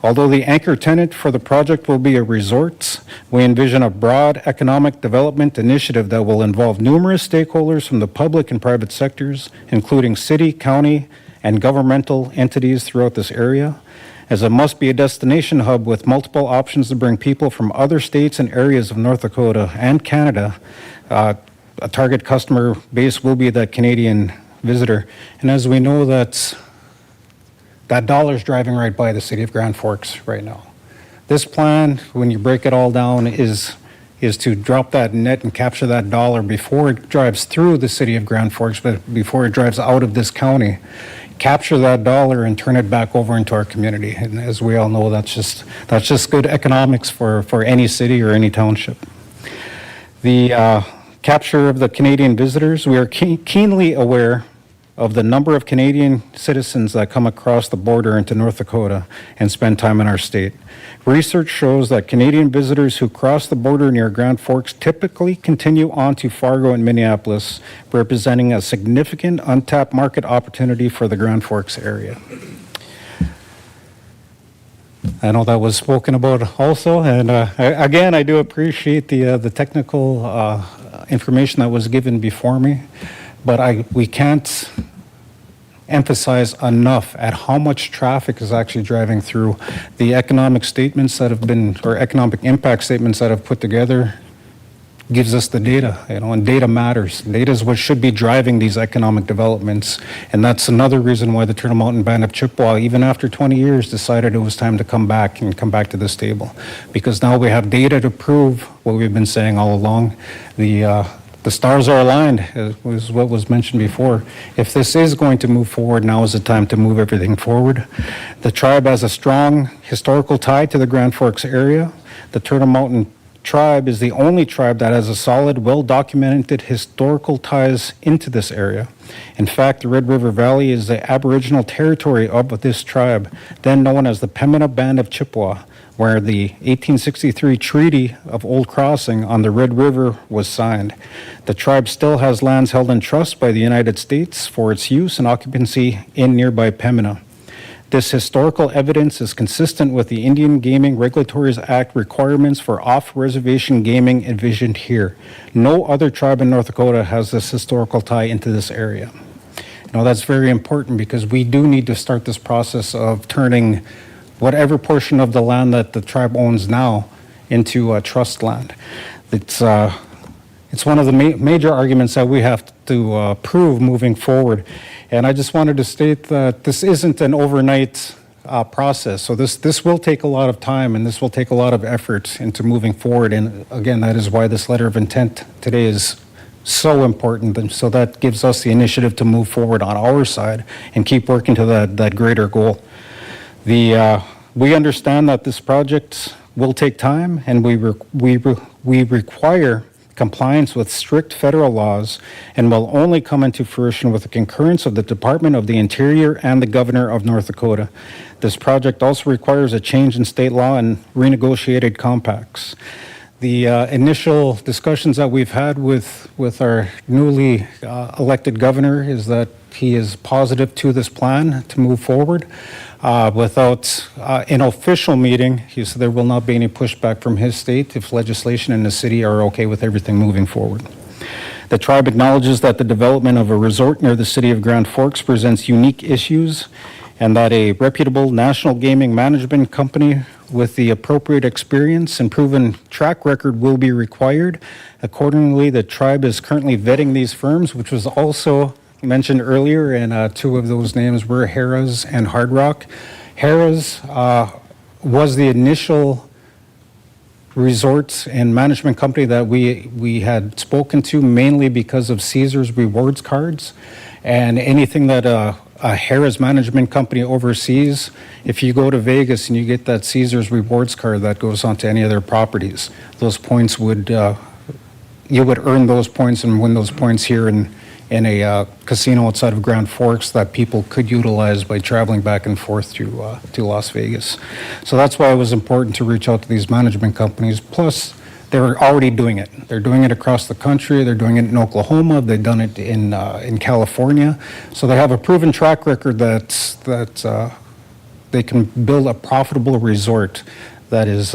although the anchor tenant for the project will be a resort, we envision a broad economic development initiative that will involve numerous stakeholders from the public and private sectors, including city, county, and governmental entities throughout this area, as it must be a destination hub with multiple options to bring people from other states and areas of North Dakota and Canada. A target customer base will be the Canadian visitor. And as we know, that dollar's driving right by the city of Grand Forks right now. This plan, when you break it all down, is to drop that net and capture that dollar before it drives through the city of Grand Forks, but before it drives out of this county. Capture that dollar and turn it back over into our community. And as we all know, that's just good economics for any city or any township. The capture of the Canadian visitors, we are keenly aware of the number of Canadian citizens that come across the border into North Dakota and spend time in our state. Research shows that Canadian visitors who cross the border near Grand Forks typically continue on to Fargo and Minneapolis, representing a significant untapped market opportunity for the Grand Forks area. I know that was spoken about also, and again, I do appreciate the technical information that was given before me, but we can't emphasize enough at how much traffic is actually driving through. The economic statements that have been, or economic impact statements that have put together, gives us the data, and data matters. Data is what should be driving these economic developments, and that's another reason why the Turtle Mountain Band of Chippewa, even after 20 years, decided it was time to come back to this table, because now we have data to prove what we've been saying all along. The stars are aligned, was what was mentioned before. If this is going to move forward, now is the time to move everything forward. The tribe has a strong historical tie to the Grand Forks area. The Turtle Mountain tribe is the only tribe that has a solid, well-documented historical ties into this area. In fact, the Red River Valley is the aboriginal territory of this tribe, then known as the Pembina Band of Chippewa, where the 1863 Treaty of Old Crossing on the Red River was signed. The tribe still has lands held in trust by the United States for its use and occupancy in nearby Pembina. This historical evidence is consistent with the Indian Gaming Regulatory Act requirements for off-reservation gaming envisioned here. No other tribe in North Dakota has this historical tie into this area. Now, that's very important because we do need to start this process of turning whatever portion of the land that the tribe owns now into trust land. It's it's one of the major arguments that we have to prove moving forward. And I just wanted to state that this isn't an overnight process. So this will take a lot of time, and this will take a lot of effort into moving forward. And again, that is why this letter of intent today is so important. And so that gives us the initiative to move forward on our side and keep working to that greater goal. We understand that this project will take time, and we require compliance with strict federal laws, and will only come into fruition with the concurrence of the Department of the Interior and the Governor of North Dakota. This project also requires a change in state law and renegotiated compacts. The initial discussions that we've had with our newly elected governor is that he is positive to this plan to move forward. Without an official meeting, he said there will not be any pushback from his state if legislation in the city are okay with everything moving forward. The tribe acknowledges that the development of a resort near the city of Grand Forks presents unique issues, and that a reputable national gaming management company with the appropriate experience and proven track record will be required. Accordingly, the tribe is currently vetting these firms, which was also mentioned earlier, and two of those names were Harrah's and Hard Rock. Harrah's was the initial resort and management company that we had spoken to, mainly because of Caesars rewards cards, and anything that a Harrah's management company oversees, if you go to Vegas and you get that Caesars rewards card that goes onto any of their properties, those points would you would earn those points and win those points here in a casino outside of Grand Forks that people could utilize by traveling back and forth to Las Vegas. So that's why it was important to reach out to these management companies. Plus, they're already doing it. They're doing it across the country. They're doing it in Oklahoma. They've done it in California. So they have a proven track record that they can build a profitable resort that is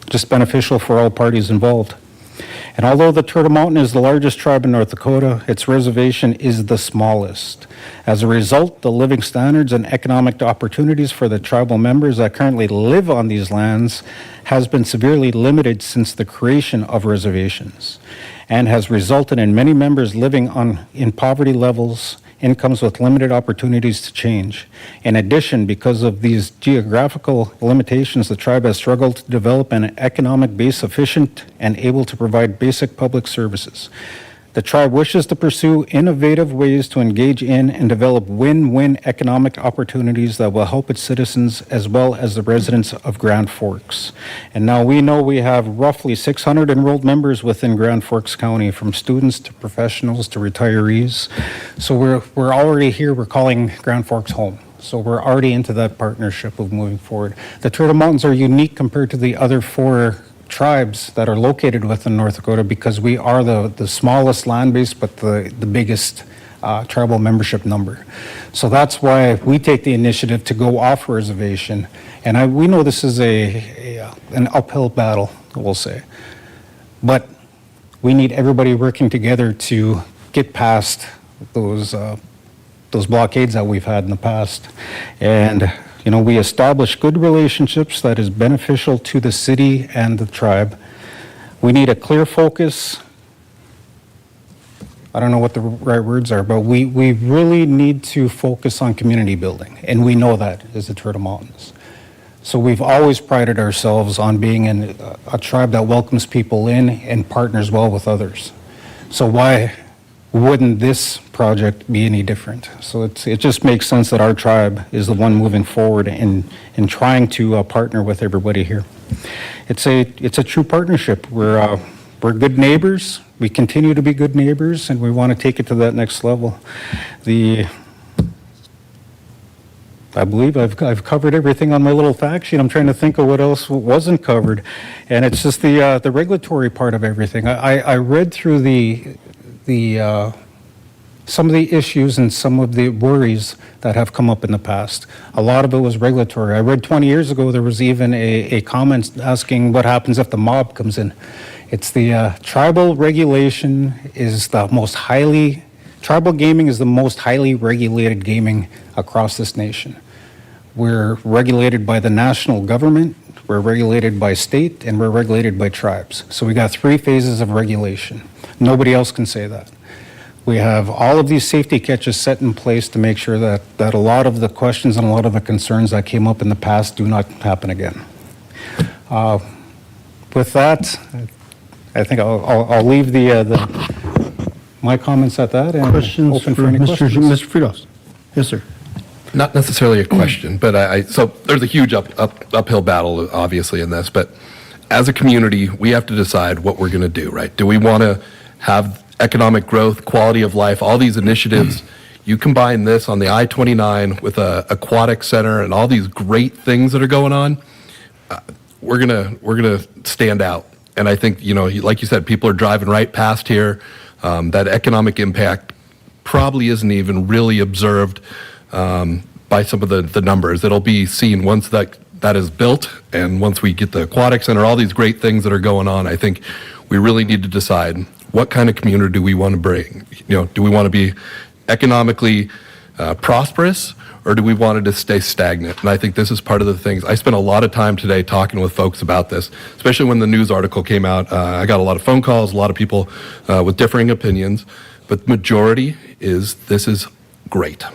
just beneficial for all parties involved. And although the Turtle Mountain is the largest tribe in North Dakota, its reservation is the smallest. As a result, the living standards and economic opportunities for the tribal members that currently live on these lands has been severely limited since the creation of reservations, and has resulted in many members living in poverty levels, incomes with limited opportunities to change. In addition, because of these geographical limitations, the tribe has struggled to develop an economic base sufficient and able to provide basic public services. The tribe wishes to pursue innovative ways to engage in and develop win-win economic opportunities that will help its citizens as well as the residents of Grand Forks. And now we know we have roughly 600 enrolled members within Grand Forks County, from students to professionals to retirees. So we're already here, we're calling Grand Forks home. So we're already into that partnership of moving forward. The Turtle Mountains are unique compared to the other four tribes that are located within North Dakota, because we are the smallest land base but the biggest tribal membership number. So that's why we take the initiative to go off reservation. And we know this is an uphill battle, we'll say. But we need everybody working together to get past those blockades that we've had in the past. And we establish good relationships that is beneficial to the city and the tribe. We need a clear focus. I don't know what the right words are, but we really need to focus on community building, and we know that as the Turtle Mountains. So we've always prided ourselves on being a tribe that welcomes people in and partners well with others. So why wouldn't this project be any different? So it just makes sense that our tribe is the one moving forward in trying to partner with everybody here. It's a true partnership. We're good neighbors. We continue to be good neighbors, and we want to take it to that next level. I believe I've covered everything on my little fact sheet. I'm trying to think of what else wasn't covered, and it's just the regulatory part of everything. I read through some of the issues and some of the worries that have come up in the past. A lot of it was regulatory. I read 20 years ago there was even a comment asking what happens if the mob comes in. It's the tribal regulation is the most highly, tribal gaming is the most highly regulated gaming across this nation. We're regulated by the national government. we're regulated by state, and we're regulated by tribes. So we got 3 phases of regulation. Nobody else can say that. We have all of these safety catches set in place to make sure that a lot of the questions and a lot of the concerns that came up in the past do not happen again. With that, I think I'll leave my comments at that and Questions open for for any Mr. questions. Mr. Friedhoff? Yes, sir. Not necessarily a question, but so there's a huge uphill battle, obviously, in this. But as a community, we have to decide what we're going to do, right? Do we want to have economic growth, quality of life, all these initiatives? You combine this on the I-29 with a aquatic center and all these great things that are going on, we're gonna stand out. And I think, like you said, people are driving right past here. That economic impact probably isn't even really observed by some of the numbers. It'll be seen once that is built, and once we get the aquatic center, all these great things that are going on. I think we really need to decide what kind of community do we want to bring. Do we want to be economically prosperous, or do we want it to stay stagnant? And I think this is part of the things. I spent a lot of time today talking with folks about this, especially when the news article came out. I got a lot of phone calls, a lot of people with differing opinions, but the majority is this is great.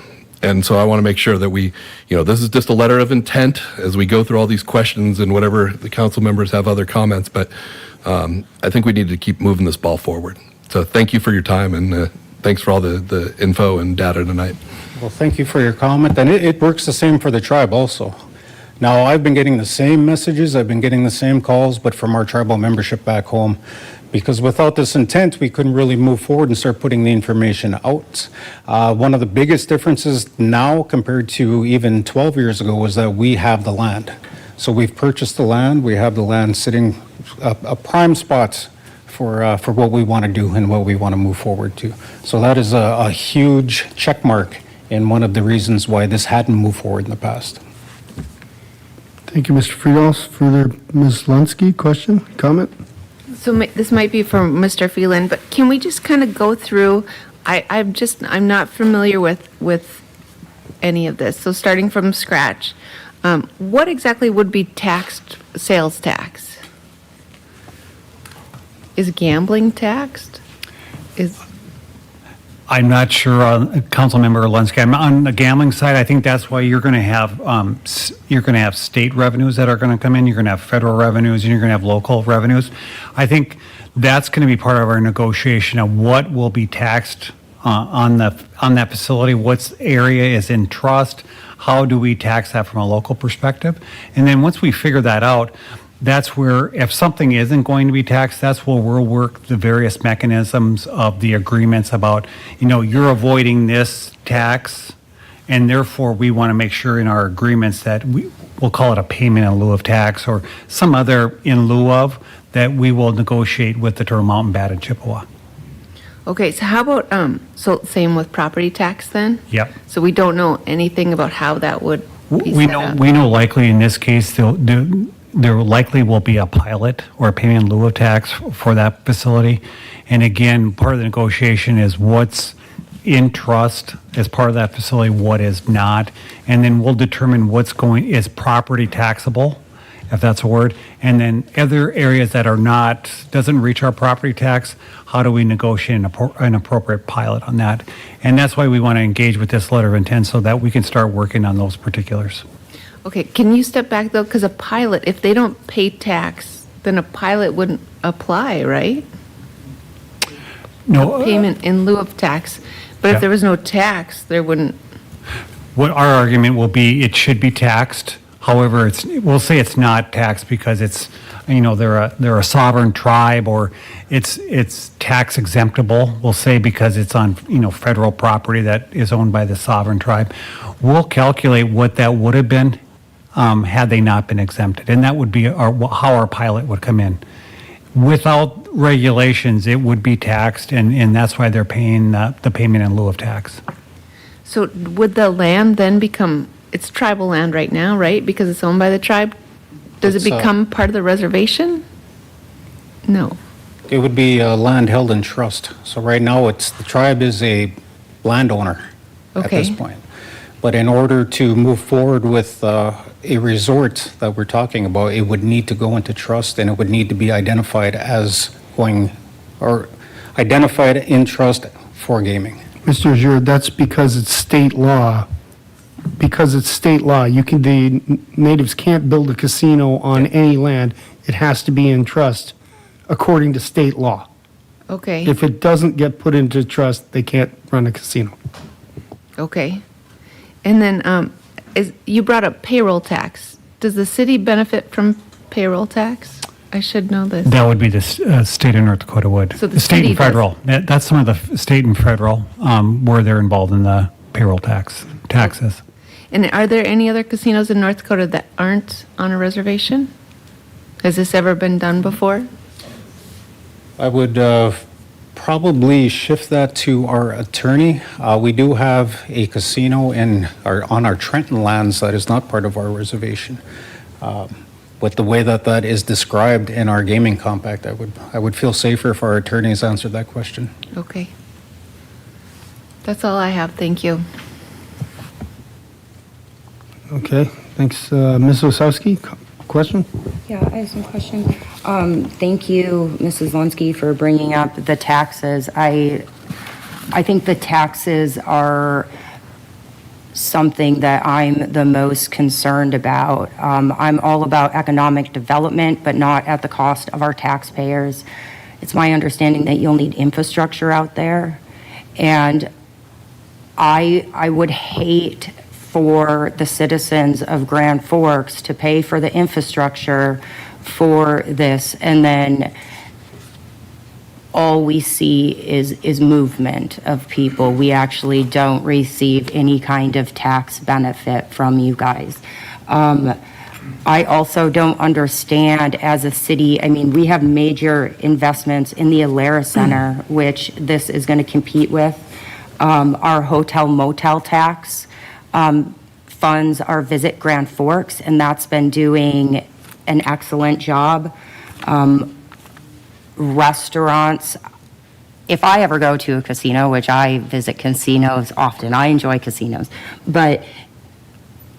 And so I want to make sure that this is just a letter of intent as we go through all these questions and whatever the council members have other comments, but I think we need to keep moving this ball forward. So thank you for your time, and thanks for all the info and data tonight. Well, thank you for your comment, and it works the same for the tribe also. Now, I've been getting the same messages, I've been getting the same calls, but from our tribal membership back home, because without this intent, we couldn't really move forward and start putting the information out. One of the biggest differences now compared to even 12 years ago was that we have the land. So we've purchased the land, we have the land sitting a prime spot for what we want to do and what we want to move forward to. So that is a huge check mark and one of the reasons why this hadn't moved forward in the past. Thank you, Mr. Friedhoff. Further, Ms. Lunsky, question, comment? So this might be from Mr. Phelan, but can we just kind of go through, I'm not familiar with any of this, so starting from scratch, what exactly would be taxed, sales tax? Is gambling taxed? I'm not sure, Councilmember Lunsky. I'm on the gambling side. I think that's why you're going to have state revenues that are going to come in. You're going to have federal revenues, and you're going to have local revenues. I think that's going to be part of our negotiation of what will be taxed on that facility. What area is in trust? How do we tax that from a local perspective? And then once we figure that out, that's where, if something isn't going to be taxed, that's where we'll work the various mechanisms of the agreements about, you're avoiding this tax, and therefore we want to make sure in our agreements that we'll call it a payment in lieu of tax or some other in lieu of, that we will negotiate with the Turtle Mountain Bat and Chippewa. Okay, so how about, so same with property tax then? Yep. So we don't know anything about how that would be set up? We know likely in this case, there likely will be a pilot or a payment in lieu of tax for that facility. And again, part of the negotiation is what's in trust as part of that facility, what is not. And then we'll determine is property taxable, if that's a word. And then other areas that are not, doesn't reach our property tax, how do we negotiate an appropriate pilot on that? And that's why we want to engage with this letter of intent so that we can start working on those particulars. Okay, can you step back though? Because a pilot, if they don't pay tax, then a pilot wouldn't apply, right? No. Payment in lieu of tax. But Yeah. if there was no tax, there wouldn't. What our argument will be, it should be taxed. However, we'll say it's not taxed because it's, they're a sovereign tribe, or it's tax exemptable. We'll say because it's on, federal property that is owned by the sovereign tribe. We'll calculate what that would have been had they not been exempted, and that would be how our pilot would come in. Without regulations, it would be taxed, and that's why they're paying the payment in lieu of tax. So would the land then become, it's tribal land right now, right? Because it's owned by the tribe? Does it It's, become part of the reservation? No. It would be land held in trust. So right now, the tribe is a landowner at this Okay. point. But in order to move forward with a resort that we're talking about, it would need to go into trust and it would need to be identified as going, or identified in trust for gaming. Mr. Azure, that's because it's state law. Because it's state law, the natives can't build a casino on any land. It has to be in trust according to state law. Okay, If it doesn't get put into trust, they can't run a casino. okay. And then, you brought up payroll tax. Does the city benefit from payroll tax? I should know this. That would be the state of North Dakota would. So the State city and does. federal. That's some of the state and federal where they're involved in the payroll taxes. And are there any other casinos in North Dakota that aren't on a reservation? Has this ever been done before? I would probably shift that to our attorney. We do have a casino on our Trenton lands that is not part of our reservation. With the way that that is described in our gaming compact, I would feel safer if our attorneys answered that question. Okay. That's all I have, thank you. Okay, thanks. Ms. Osowski, question? Yeah, I have some questions. Thank you, Mrs. Lunsky, for bringing up the taxes. I think the taxes are something that I'm the most concerned about. I'm all about economic development, but not at the cost of our taxpayers. It's my understanding that you'll need infrastructure out there. And I would hate for the citizens of Grand Forks to pay for the infrastructure for this, and then all we see is movement of people. We actually don't receive any kind of tax benefit from you guys. I also don't understand as a city, I mean, we have major investments in the Alara Center, which this is going to compete with. Our hotel motel tax funds our Visit Grand Forks, and that's been doing an excellent job. Restaurants, if I ever go to a casino, which I visit casinos often, I enjoy casinos, but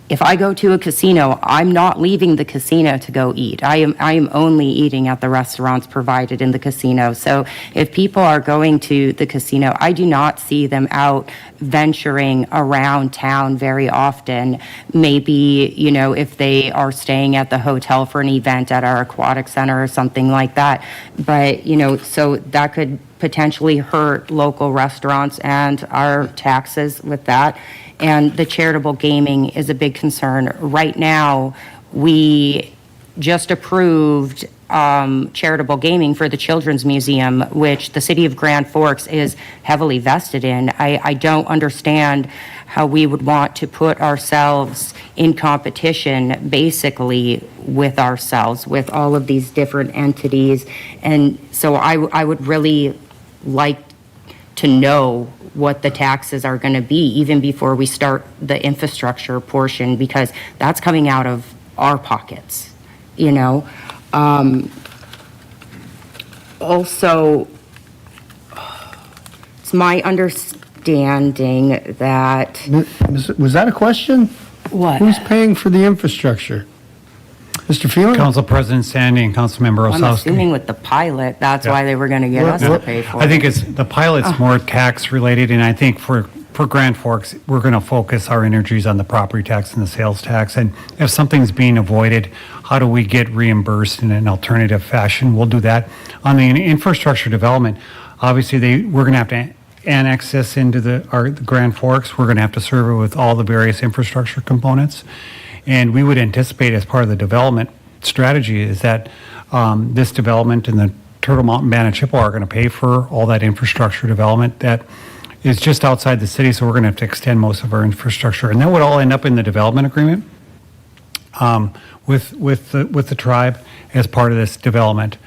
if I go to a casino, I'm not leaving the casino to go eat. I am only eating at the restaurants provided in the casino. So if people are going to the casino, I do not see them out venturing around town very often. Maybe, you know, if they are staying at the hotel for an event at our aquatic center or something like that. But, you know, so that could potentially hurt local restaurants and our taxes with that. And the charitable gaming is a big concern. Right now, we just approved charitable gaming for the Children's Museum, which the city of Grand Forks is heavily vested in. I don't understand how we would want to put ourselves in competition basically with ourselves, with all of these different entities. And so I would really like to know what the taxes are going to be even before we start the infrastructure portion, because that's coming out of our pockets, you know. Also, it's my understanding that... Was that a question? What? Who's paying for the infrastructure? Mr. Phelan? Council President Sandy and Councilmember I'm Osowski. assuming with the pilot, that's Yeah. why they were going to get us to pay for it. I think it's, the pilot's more tax related, and I think for Grand Forks, we're going to focus our energies on the property tax and the sales tax. And if something's being avoided, how do we get reimbursed in an alternative fashion? We'll do that. On the infrastructure development, obviously, we're going to have to annex this into the Grand Forks. We're going to have to serve it with all the various infrastructure components. And we would anticipate as part of the development strategy is that this development and the Turtle Mountain Band and Chippewa are going to pay for all that infrastructure development that is just outside the city, so we're going to have to extend most of our infrastructure. And that would all end up in the development agreement with the tribe as part of this development.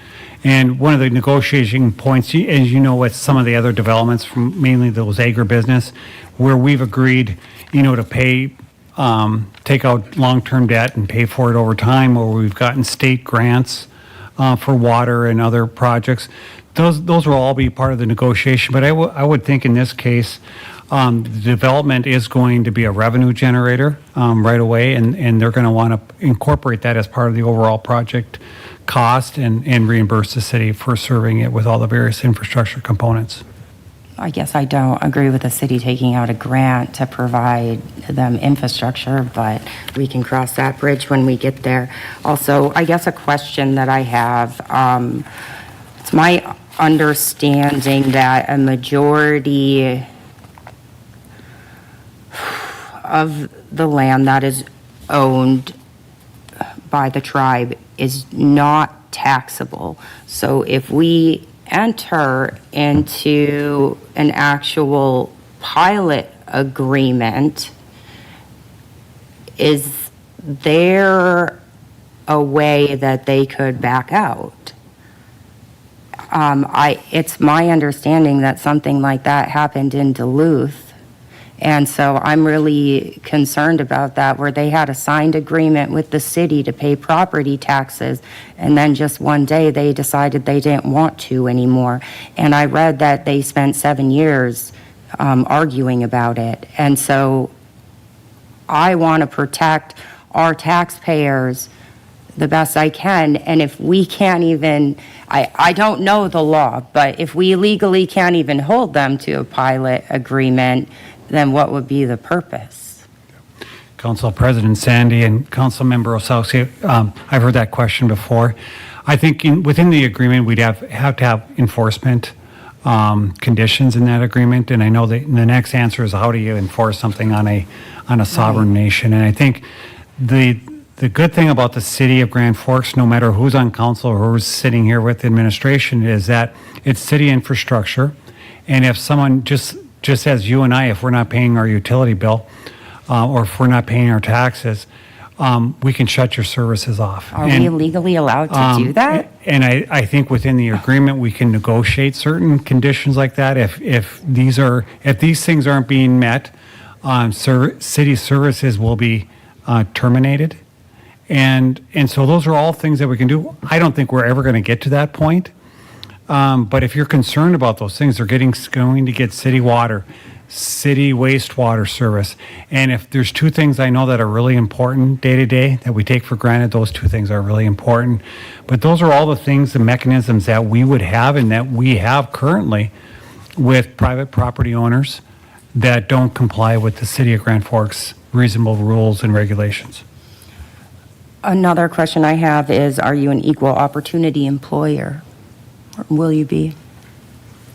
And one of the negotiating points, as you know, with some of the other developments from mainly those agribusiness, where we've agreed, you know, to pay take out long-term debt and pay for it over time, where we've gotten state grants for water and other projects. Those will all be part of the negotiation, but I would think in this case, The development is going to be a revenue generator right away, and they're going to want to incorporate that as part of the overall project cost and reimburse the city for serving it with all the various infrastructure components. I guess I don't agree with the city taking out a grant to provide them infrastructure, but we can cross that bridge when we get there. Also, I guess a question that I have, it's my understanding that a majority of the land that is owned by the tribe is not taxable. So if we enter into an actual pilot agreement, is there a way that they could back out? It's my understanding that something like that happened in Duluth. And so I'm really concerned about that, where they had a signed agreement with the city to pay property taxes, and then just one day they decided they didn't want to anymore. And I read that they spent 7 years arguing about it. And so I want to protect our taxpayers the best I can, and if we can't even, I don't know the law, but if we legally can't even hold them to a pilot agreement, then what would be the purpose? Council President Sandy and Councilmember Osowski, I've heard that question before. I think within the agreement, we'd have to have enforcement conditions in that agreement, and I know that the next answer is how do you enforce something on a sovereign nation? And I think the good thing about the city of Grand Forks, no matter who's on council or who's sitting here with the administration, is that it's city infrastructure, and if someone just as you and I, if we're not paying our utility bill, or if we're not paying our taxes, we can shut your services off. Are we legally allowed to do that? And I think within the agreement, we can negotiate certain conditions like that. If these things aren't being met, city services will be terminated. And so those are all things that we can do. I don't think we're ever going to get to that point. But if you're concerned about those things, they're going to get city water, city wastewater service. And if there's two things I know that are really important day to day that we take for granted, those two things are really important. But those are all the things, the mechanisms that we would have and that we have currently with private property owners that don't comply with the city of Grand Forks reasonable rules and regulations. Another question I have is, are you an equal opportunity employer? Or will you be?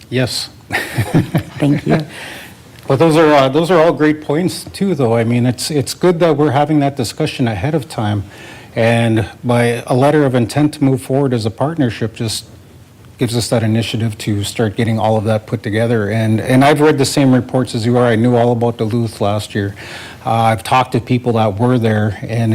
Yes. Thank you. Well, those are all great points too, though. I mean, it's good that we're having that discussion ahead of time, and by a letter of intent to move forward as a partnership just gives us that initiative to start getting all of that put together. And I've read the same reports as you are. I knew all about Duluth last year. I've talked to people that were there, and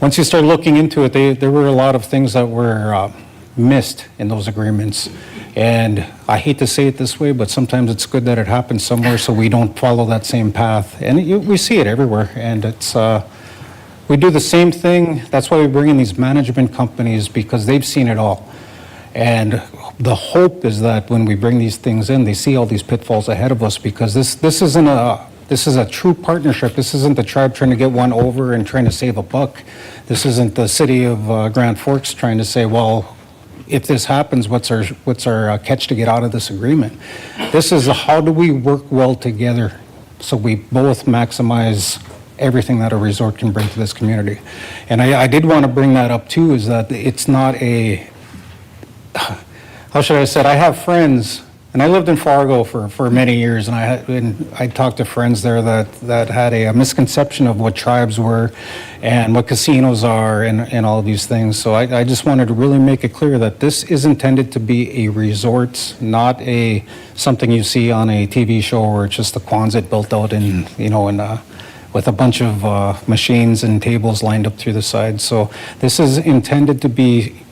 once you start looking into it, there were a lot of things that were missed in those agreements. And I hate to say it this way, but sometimes it's good that it happens somewhere so we don't follow that same path. And we see it everywhere. And we do the same thing. That's why we bring in these management companies, because they've seen it all. And the hope is that when we bring these things in, they see all these pitfalls ahead of us, because this is a true partnership. This isn't the tribe trying to get one over and trying to save a buck. This isn't the city of Grand Forks trying to say, well, if this happens, what's our catch to get out of this agreement? This is how do we work well together so we both maximize everything that a resort can bring to this community. And I did want to bring that up too, is that it's not how should I say it? I have friends, and I lived in Fargo for many years, and I talked to friends there that had a misconception of what tribes were and what casinos are and all of these things. So I just wanted to really make it clear that this is intended to be a resort, not something you see on a TV show where it's just the Quonset built out with a bunch of machines and tables lined up through the sides. So this is intended to be.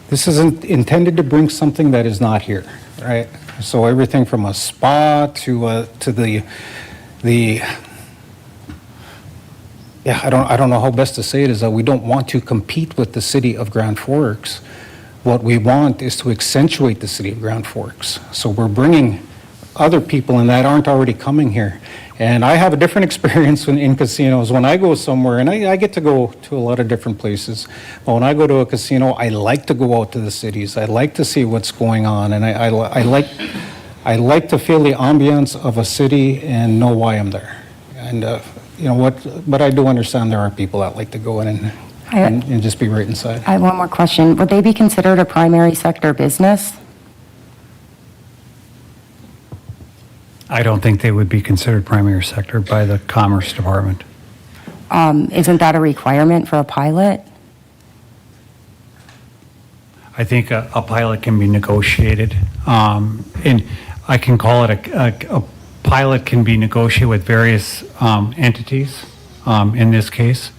This isn't intended to bring something that is not here, right? So everything from a spa to the I don't know how best to say it, is that we don't want to compete with the city of Grand Forks. What we want is to accentuate the city of Grand Forks. So we're bringing other people in that aren't already coming here. And I have a different experience in casinos. When I go somewhere, and I get to go to a lot of different places, but when I go to a casino, I like to go out to the cities. I like to see what's going on, and I like to feel the ambiance of a city and know why I'm there. And, but I do understand there are people that like to go in and just be right inside. I have one more question. Would they be considered a primary sector business? I don't think they would be considered primary sector by the Commerce Department. Isn't that a requirement for a pilot? I think a pilot can be negotiated, and I can call it a pilot can be negotiated with various entities, in this case.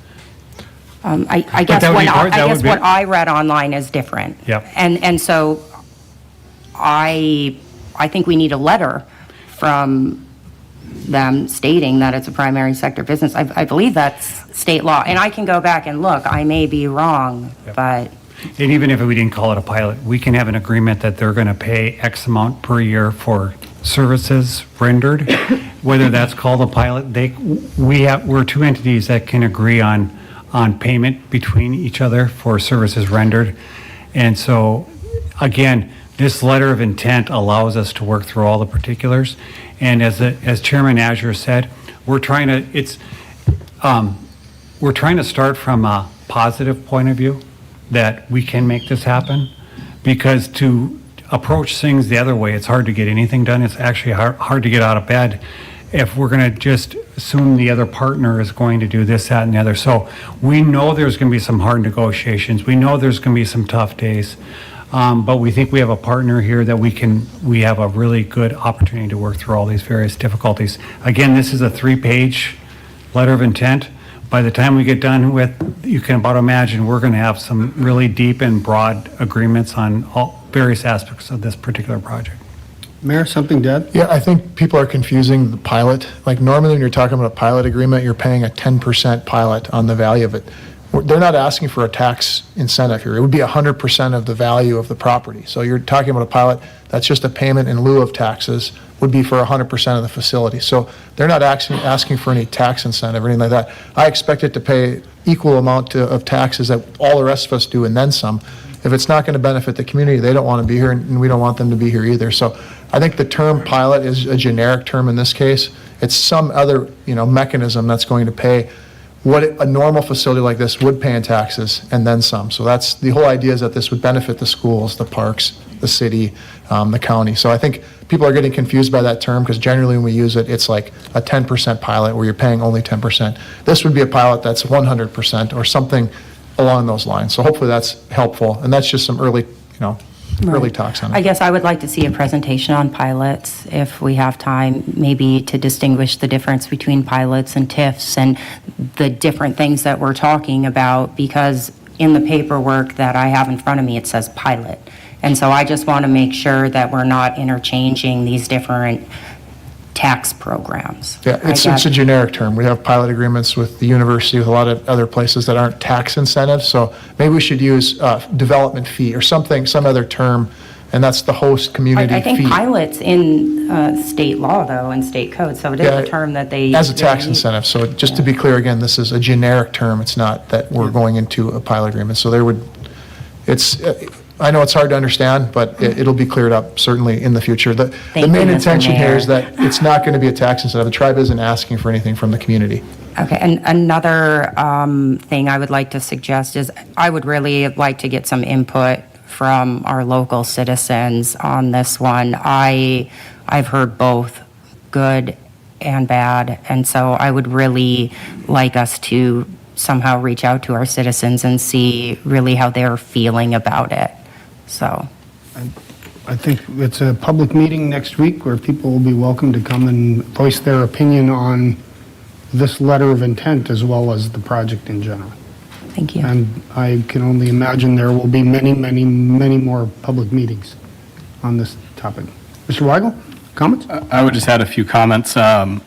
I guess that would be hard- that would be- what I read online is different. Yep. And so I think we need a letter from them stating that it's a primary sector business. I believe that's state law, and I can go back and look. I may be wrong, but And even if we didn't call it a pilot, we can have an agreement that they're going to pay X amount per year for services rendered. Whether that's called a pilot, we're two entities that can agree on payment between each other for services rendered. And so, again, this letter of intent allows us to work through all the particulars. And as Chairman Azure said, we're trying to start from a positive point of view that we can make this happen, because to approach things the other way, it's hard to get anything done. It's actually hard to get out of bed if we're going to just assume the other partner is going to do this, that, and the other. So we know there's going to be some hard negotiations. We know there's going to be some tough days. But we think we have a partner here that we have a really good opportunity to work through all these various difficulties. Again, this is a 3-page letter of intent. By the time we get done with, you can about imagine, we're going to have some really deep and broad agreements on all various aspects of this particular project. Mayor, something to add? Yeah, I think people are confusing the pilot. Like normally when you're talking about a pilot agreement, you're paying a 10% pilot on the value of it. They're not asking for a tax incentive here. It would be 100% of the value of the property. So you're talking about a pilot, that's just a payment in lieu of taxes, would be for 100% of the facility. So they're not asking for any tax incentive or anything like that. I expect it to pay equal amount of taxes that all the rest of us do and then some. If it's not going to benefit the community, they don't want to be here, and we don't want them to be here either. So I think the term pilot is a generic term in this case. It's some other, mechanism that's going to pay what a normal facility like this would pay in taxes and then some. So that's the whole idea, is that this would benefit the schools, the parks, the city, the county. So I think people are getting confused by that term, because generally when we use it, it's like a 10% pilot where you're paying only 10%. This would be a pilot that's 100% or something along those lines. So hopefully that's helpful. And that's just some early talks on it. I guess I would like to see a presentation on pilots if we have time, maybe to distinguish the difference between pilots and TIFs and the different things that we're talking about, because in the paperwork that I have in front of me, it says pilot. And so I just want to make sure that we're not interchanging these different tax programs. Yeah, it's a generic term. We have pilot agreements with the university, with a lot of other places that aren't tax incentives. So maybe we should use development fee or something, some other term, and that's the host community fee. I think pilot's in state law, though, and state code, so it is a term that they... As a tax incentive. So just to be clear, again, this is a generic term. It's not that we're going into a pilot agreement. So I know it's hard to understand, but it'll be cleared up certainly in the future. The main intention here is that it's not going to be a tax incentive. The tribe isn't asking for anything from the community. Okay, and another thing I would like to suggest is I would really like to get some input from our local citizens on this one. I've heard both good and bad, and so I would really like us to somehow reach out to our citizens and see really how they're feeling about it. So I think it's a public meeting next week where people will be welcome to come and voice their opinion on this letter of intent as well as the project in general. Thank you. And I can only imagine there will be many, many, many more public meetings on this topic. Mr. Weigel, comments? I would just add a few comments. I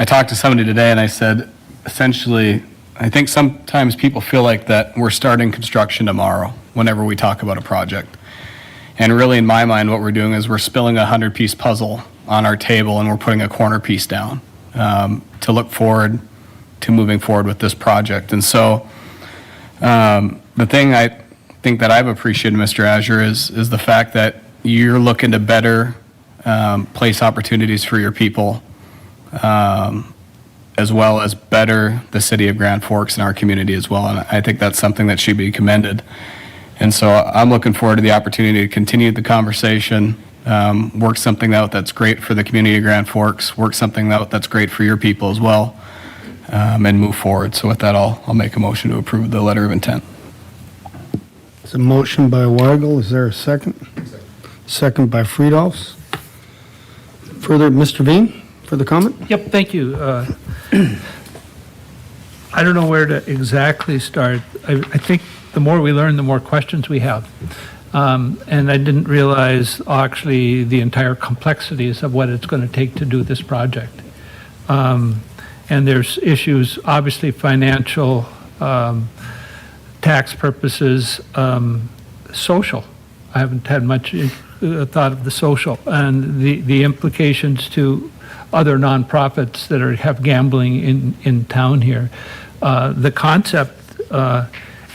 talked to somebody today and I said, essentially, I think sometimes people feel like that we're starting construction tomorrow whenever we talk about a project. And really, in my mind, what we're doing is we're spilling a 100-piece puzzle on our table and we're putting a corner piece down to look forward to moving forward with this project. And so the thing I think that I've appreciated, Mr. Azure, is the fact that you're looking to better place opportunities for your people, as well as better the city of Grand Forks and our community as well. And I think that's something that should be commended. And so I'm looking forward to the opportunity to continue the conversation, work something out that's great for the community of Grand Forks, work something out that's great for your people as well, and move forward. So with that, I'll make a motion to approve the letter of intent. It's a motion by Weigel. Is there a second? Second by Friedolfs. Further, Mr. Veen, for the comment? Yep, thank you. I don't know where to exactly start. I think the more we learn, the more questions we have. And I didn't realize actually the entire complexities of what it's going to take to do this project. And there's issues, obviously financial, tax purposes, social. I haven't had much thought of the social and the implications to other nonprofits that have gambling in town here. The concept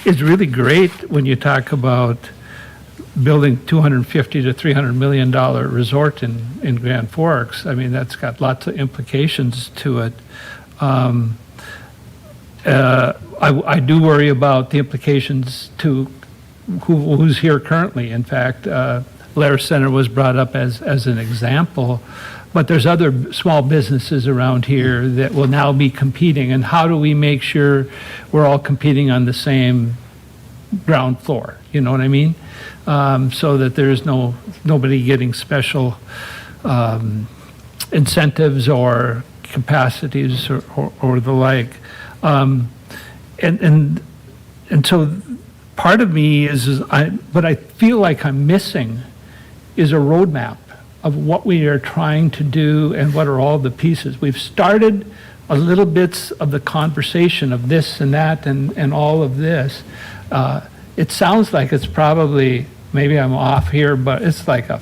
is really great when you talk about building $250 to $300 million resort in Grand Forks. I mean, that's got lots of implications to it. I do worry about the implications to who's here currently. In fact, Lair Center was brought up as an example, but there's other small businesses around here that will now be competing. And how do we make sure we're all competing on the same ground floor? You know what I mean? So that there's nobody getting special incentives or capacities or the like. And so part of me what I feel like I'm missing is a roadmap of what we are trying to do and what are all the pieces. We've started a little bits of the conversation of this and that and all of this. It sounds like it's probably, maybe I'm off here, but it's like a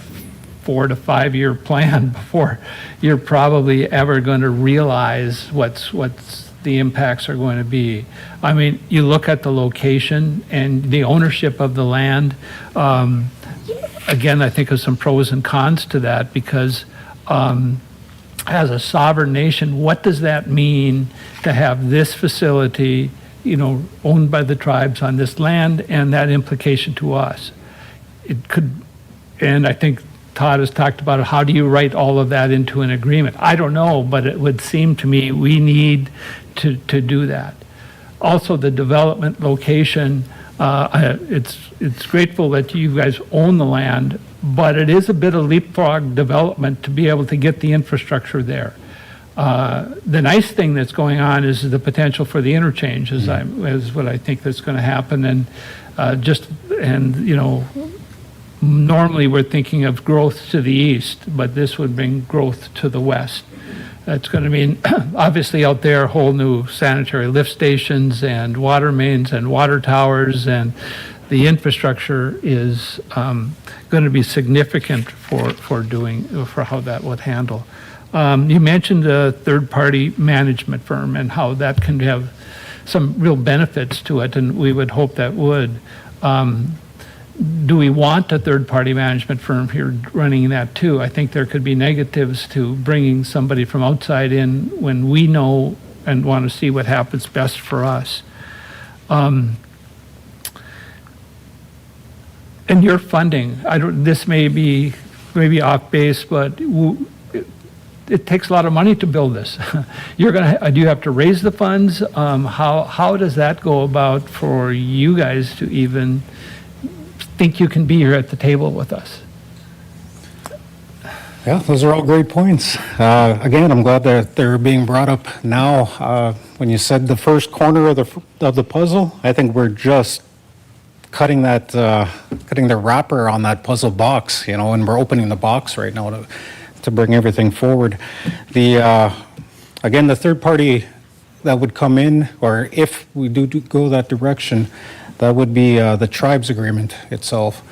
4 to 5 year plan before you're probably ever going to realize what's the impacts are going to be. I mean, you look at the location and the ownership of the land. Again, I think there's some pros and cons to that because as a sovereign nation, what does that mean to have this facility, owned by the tribes on this land and that implication to us? It could, and I think Todd has talked about how do you write all of that into an agreement? I don't know, but it would seem to me we need to do that. Also, the development location, it's grateful that you guys own the land, but it is a bit of leapfrog development to be able to get the infrastructure there. The nice thing that's going on is the potential for the interchange is what I think that's going to happen. And normally we're thinking of growth to the east, but this would bring growth to the west. That's going to mean, obviously out there, whole new sanitary lift stations and water mains and water towers, and the infrastructure is going to be significant for how that would handle. You mentioned a third-party management firm and how that can have some real benefits to it, and we would hope that would. Do we want a third-party management firm here running that too? I think there could be negatives to bringing somebody from outside in when we know and want to see what happens best for us. And your funding, this may be off base, but it takes a lot of money to build this. Do you have to raise the funds? How does that go about for you guys to even think you can be here at the table with us? Yeah, those are all great points. Again, I'm glad that they're being brought up now. When you said the first corner of the puzzle, I think we're just cutting the wrapper on that puzzle box, and we're opening the box right now to bring everything forward. Again, the third party that would come in, or if we do go that direction, that would be the tribes agreement itself.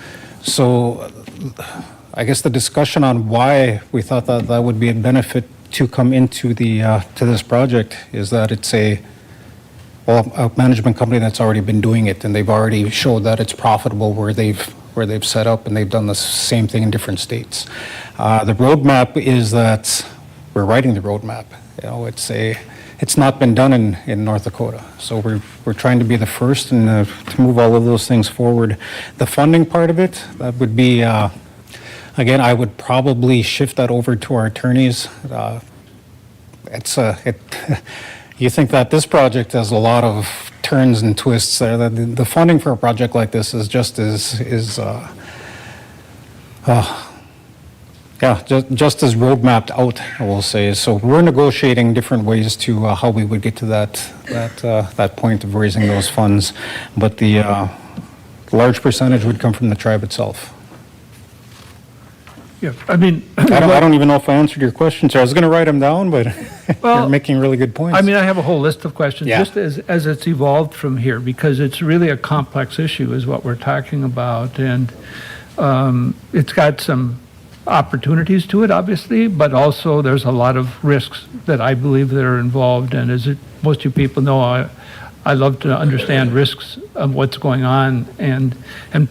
So I guess the discussion on why we thought that that would be a benefit to come into to this project is that it's a management company that's already been doing it, and they've already showed that it's profitable where they've set up, and they've done the same thing in different states. The roadmap is that we're writing the roadmap. You know, it's not been done in North Dakota, so we're trying to be the first and to move all of those things forward. The funding part of it, that would be, again, I would probably shift that over to our attorneys. You think that this project has a lot of turns and twists there. The funding for a project like this is just as roadmapped out, I will say. So we're negotiating different ways to how we would get to that point of raising those funds, but the large percentage would come from the tribe itself. Yeah, I mean. I don't even know if I answered your question, sir. I was going to write them down, but you're making really good points. I mean, I have a whole list of questions, Yeah. just as it's evolved from here, because it's really a complex issue is what we're talking about. And it's got some opportunities to it, obviously, but also there's a lot of risks that I believe that are involved. And as most of you people know, I love to understand risks of what's going on. And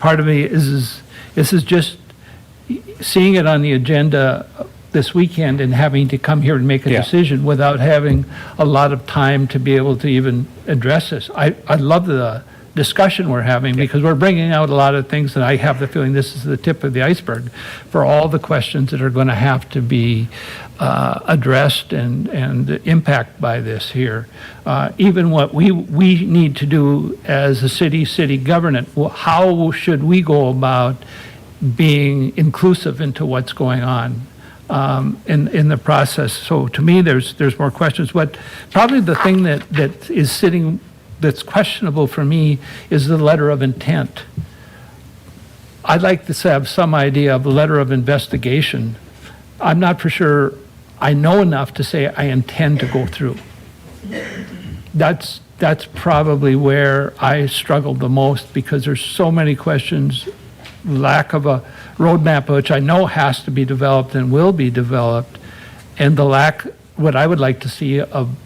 part of me is just seeing it on the agenda this weekend and having to come here and make a decision without having a lot of time to be able to even address this. I love the discussion we're having because we're bringing out a lot of things, and I have the feeling this is the tip of the iceberg for all the questions that are going to have to be addressed and impact by this here. Even what we need to do as a city government, how should we go about being inclusive into what's going on in the process. So to me, there's more questions. But probably the thing that is sitting that's questionable for me is the letter of intent. I'd like to have some idea of a letter of investigation. I'm not for sure I know enough to say I intend to go through. That's probably where I struggled the most because there's so many questions. Lack of a roadmap, which I know has to be developed and will be developed, and the lack, what I would like to see of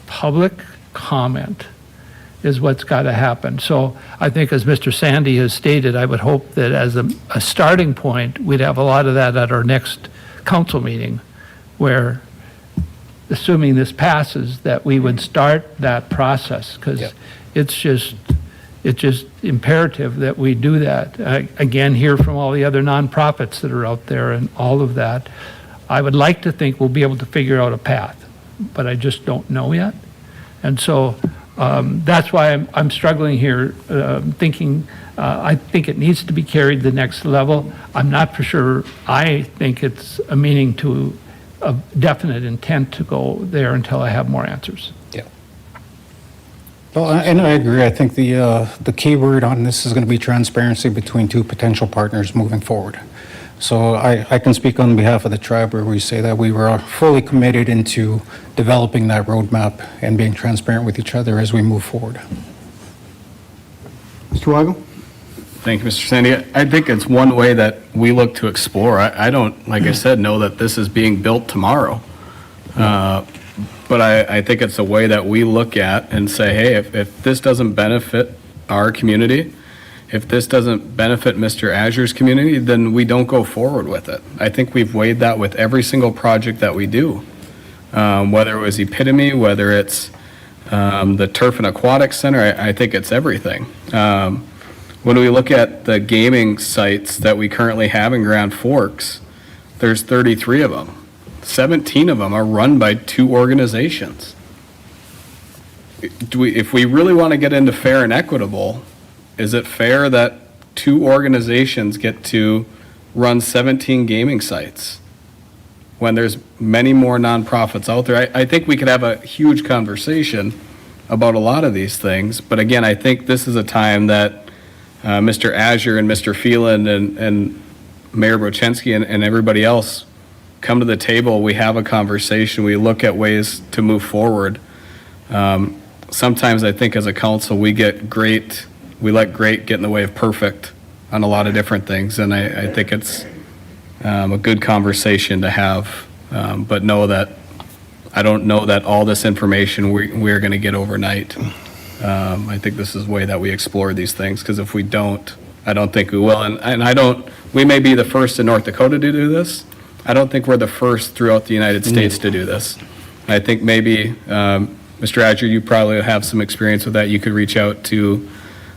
public comment is what's got to happen. So I think as Mr. Sandy has stated, I would hope that as a starting point, we'd have a lot of that at our next council meeting, where, assuming this passes, that we would start that process, because it's just imperative that we do that. Again, hear from all the other nonprofits that are out there and all of that. I would like to think we'll be able to figure out a path, but I just don't know yet. And so that's why I'm struggling here, thinking I think it needs to be carried to the next level. I'm not for sure. I think it's a meaning to a definite intent to go there until I have more answers. Well, and I agree. I think the key word on this is going to be transparency between two potential partners moving forward. So I can speak on behalf of the tribe where we say that we were fully committed into developing that roadmap and being transparent with each other as we move forward. Mr. Weigel? Thank you, Mr. Sandy. I think it's one way that we look to explore. I don't, like I said, know that this is being built tomorrow. But I think it's a way that we look at and say, hey, if this doesn't benefit our community, if this doesn't benefit Mr. Azure's community, then we don't go forward with it. I think we've weighed that with every single project that we do, whether it was Epitome, whether it's the Turf and Aquatic Center, I think it's everything. When we look at the gaming sites that we currently have in Grand Forks, there's 33 of them. 17 of them are run by two organizations. If we really want to get into fair and equitable, is it fair that two organizations get to run 17 gaming sites when there's many more nonprofits out there? I think we could have a huge conversation about a lot of these things, but again, I think this is a time that Mr. Azure and Mr. Phelan and Mayor Brochenski and everybody else come to the table, we have a conversation, we look at ways to move forward. Sometimes I think as a council, we let great get in the way of perfect, on a lot of different things, and I think it's a good conversation to have, but know that I don't know that all this information we're going to get overnight. I think this is the way that we explore these things, because if we don't, I don't think we will. And I don't, we may be the first in North Dakota to do this. I don't think we're the first throughout the United States to do this. I think maybe, Mr. Adger, you probably have some experience with that. You could reach out to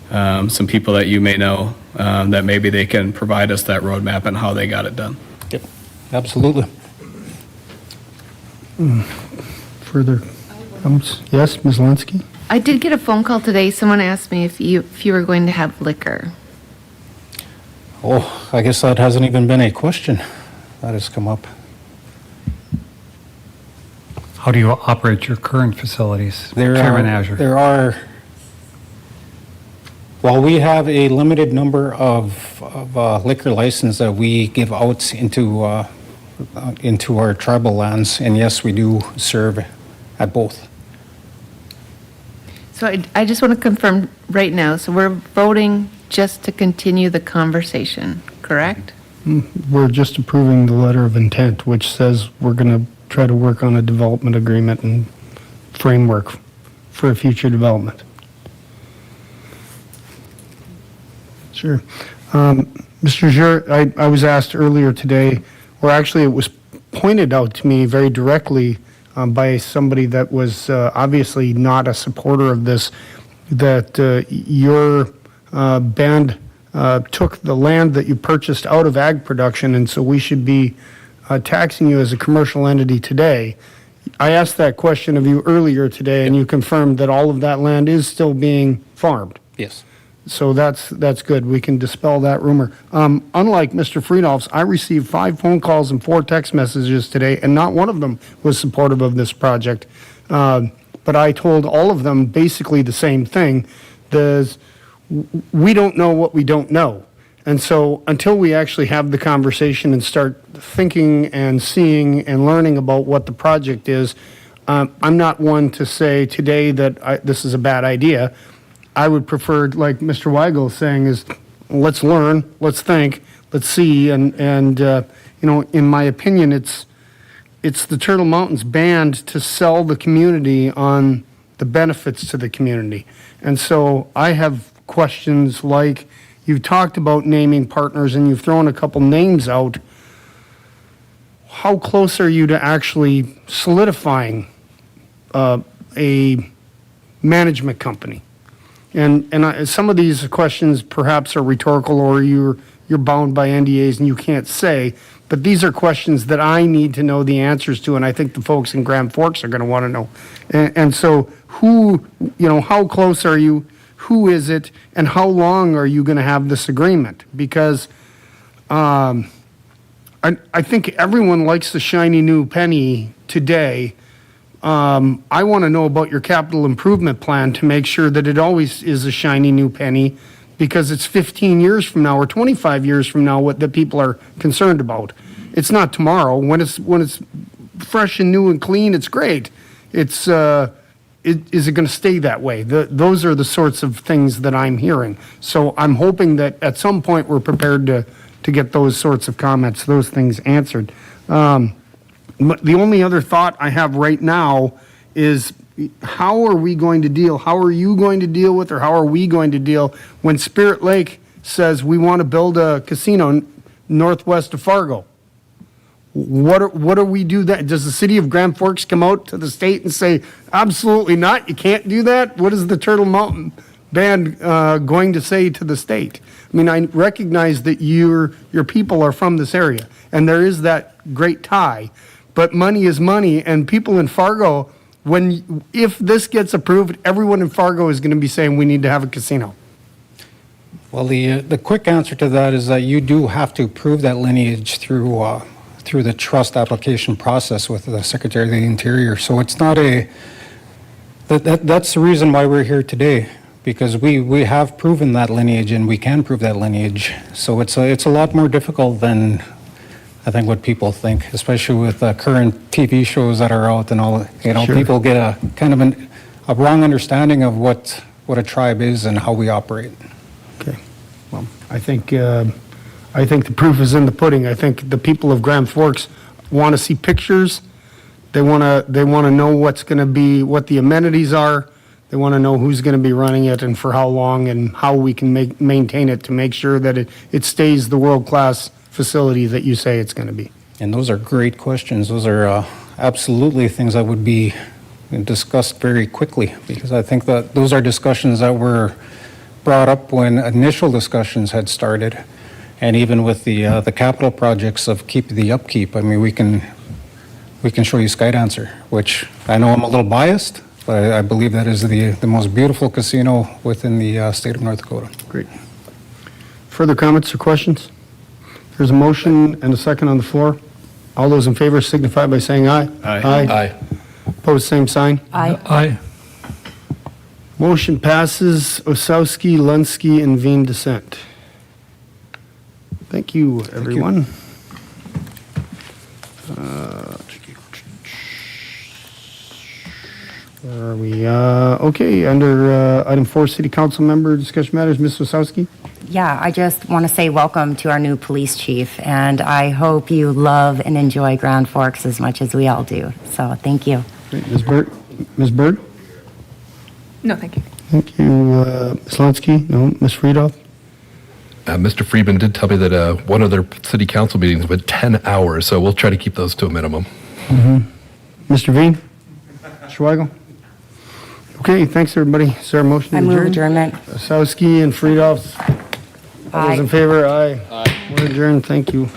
some people that you may know, that maybe they can provide us that roadmap and how they got it done. Yep. Absolutely. Further comments? Yes, Ms. Lansky? I did get a phone call today. Someone asked me if you were going to have liquor. Oh, I guess that hasn't even been a question that has come up. How do you operate your current facilities? There Chairman are, Azure. there are, well, we have a limited number of liquor license that we give out into our tribal lands, and yes, we do serve at both. So I just want to confirm right now, so we're voting just to continue the conversation, correct? We're just approving the letter of intent, which says we're going to try to work on a development agreement and framework for a future development. Sure. Mr. Jure, I was asked earlier today, or actually it was pointed out to me very directly by somebody that was obviously not a supporter of this, that your band took the land that you purchased out of ag production, and so we should be taxing you as a commercial entity today. I asked that question of you earlier today, and you confirmed that all of that land is still being farmed. Yes. So that's good. We can dispel that rumor. Unlike Mr. Friedolf's, I received 5 phone calls and 4 text messages today, and not one of them was supportive of this project. But I told all of them basically the same thing. We don't know what we don't know. And so until we actually have the conversation and start thinking and seeing and learning about what the project is, I'm not one to say today that this is a bad idea. I would prefer, like Mr. Weigel is saying, is let's learn, let's think, let's see, and in my opinion, it's the Turtle Mountains Band to sell the community on the benefits to the community. And so I have questions like, you've talked about naming partners and you've thrown a couple names out. How close are you to actually solidifying a management company? And some of these questions perhaps are rhetorical, or you're bound by NDAs and you can't say, but these are questions that I need to know the answers to, and I think the folks in Grand Forks are going to want to know. And so how close are you? Who is it? And how long are you going to have this agreement? Because I think everyone likes the shiny new penny today. I want to know about your capital improvement plan to make sure that it always is a shiny new penny, because it's 15 years from now or 25 years from now what the people are concerned about. It's not tomorrow. When it's fresh and new and clean, it's great. Is it going to stay that way? Those are the sorts of things that I'm hearing. So I'm hoping that at some point we're prepared to get those sorts of comments, those things answered. The only other thought I have right now is, how are we going to deal? How are you going to deal with, or how are we going to deal when Spirit Lake says we want to build a casino northwest of Fargo? What do we do that? Does the city of Grand Forks come out to the state and say, absolutely not, you can't do that? What is the Turtle Mountain Band going to say to the state? I mean, I recognize that your people are from this area, and there is that great tie. But money is money, and people in Fargo, if this gets approved, everyone in Fargo is going to be saying we need to have a casino. Well, the quick answer to that is that you do have to prove that lineage through the trust application process with the Secretary of the Interior. So it's not that's the reason why we're here today, because we have proven that lineage and we can prove that lineage. So it's a lot more difficult than I think what people think, especially with the current TV shows that are out and all. Sure. People get a kind of a wrong understanding of what a tribe is and how we operate. Okay. Well, I think the proof is in the pudding. I think the people of Grand Forks want to see pictures. They want to know what's going to be, what the amenities are. They want to know who's going to be running it and for how long and how we can maintain it to make sure that it stays the world-class facility that you say it's going to be. And those are great questions. Those are absolutely things that would be discussed very quickly, because I think that those are discussions that were brought up when initial discussions had started. And even with the capital projects of keep the upkeep, I mean, we can show you Skydancer, which I know I'm a little biased, but I believe that is the most beautiful casino within the state of North Dakota. Great. Further comments or questions? There's a motion and a second on the floor. All those in favor signify by saying aye. Aye. Opposed, same sign. Aye. Aye. Motion passes. Osowski, Lunsky, and Veen dissent. Thank you, everyone. Where are we? Okay, under item 4, city council member discussion matters, Ms. Osowski. Yeah, I just want to say welcome to our new police chief, and I hope you love and enjoy Grand Forks as much as we all do. So, thank you. Great. Ms. Bird? Ms. Bird? No, thank you. Thank you. Ms. Lansky? No. Ms. Friedhoff? Mr. Friedman did tell me that one of their city council meetings went 10 hours, so we'll try to keep those to a minimum. Mr. Veen? Mr. Weigel? Okay, thanks, everybody. Is there a motion to I adjourn? move adjournment. Osowski and Friedhoff. All those in favor? Aye. We're adjourned. Thank you.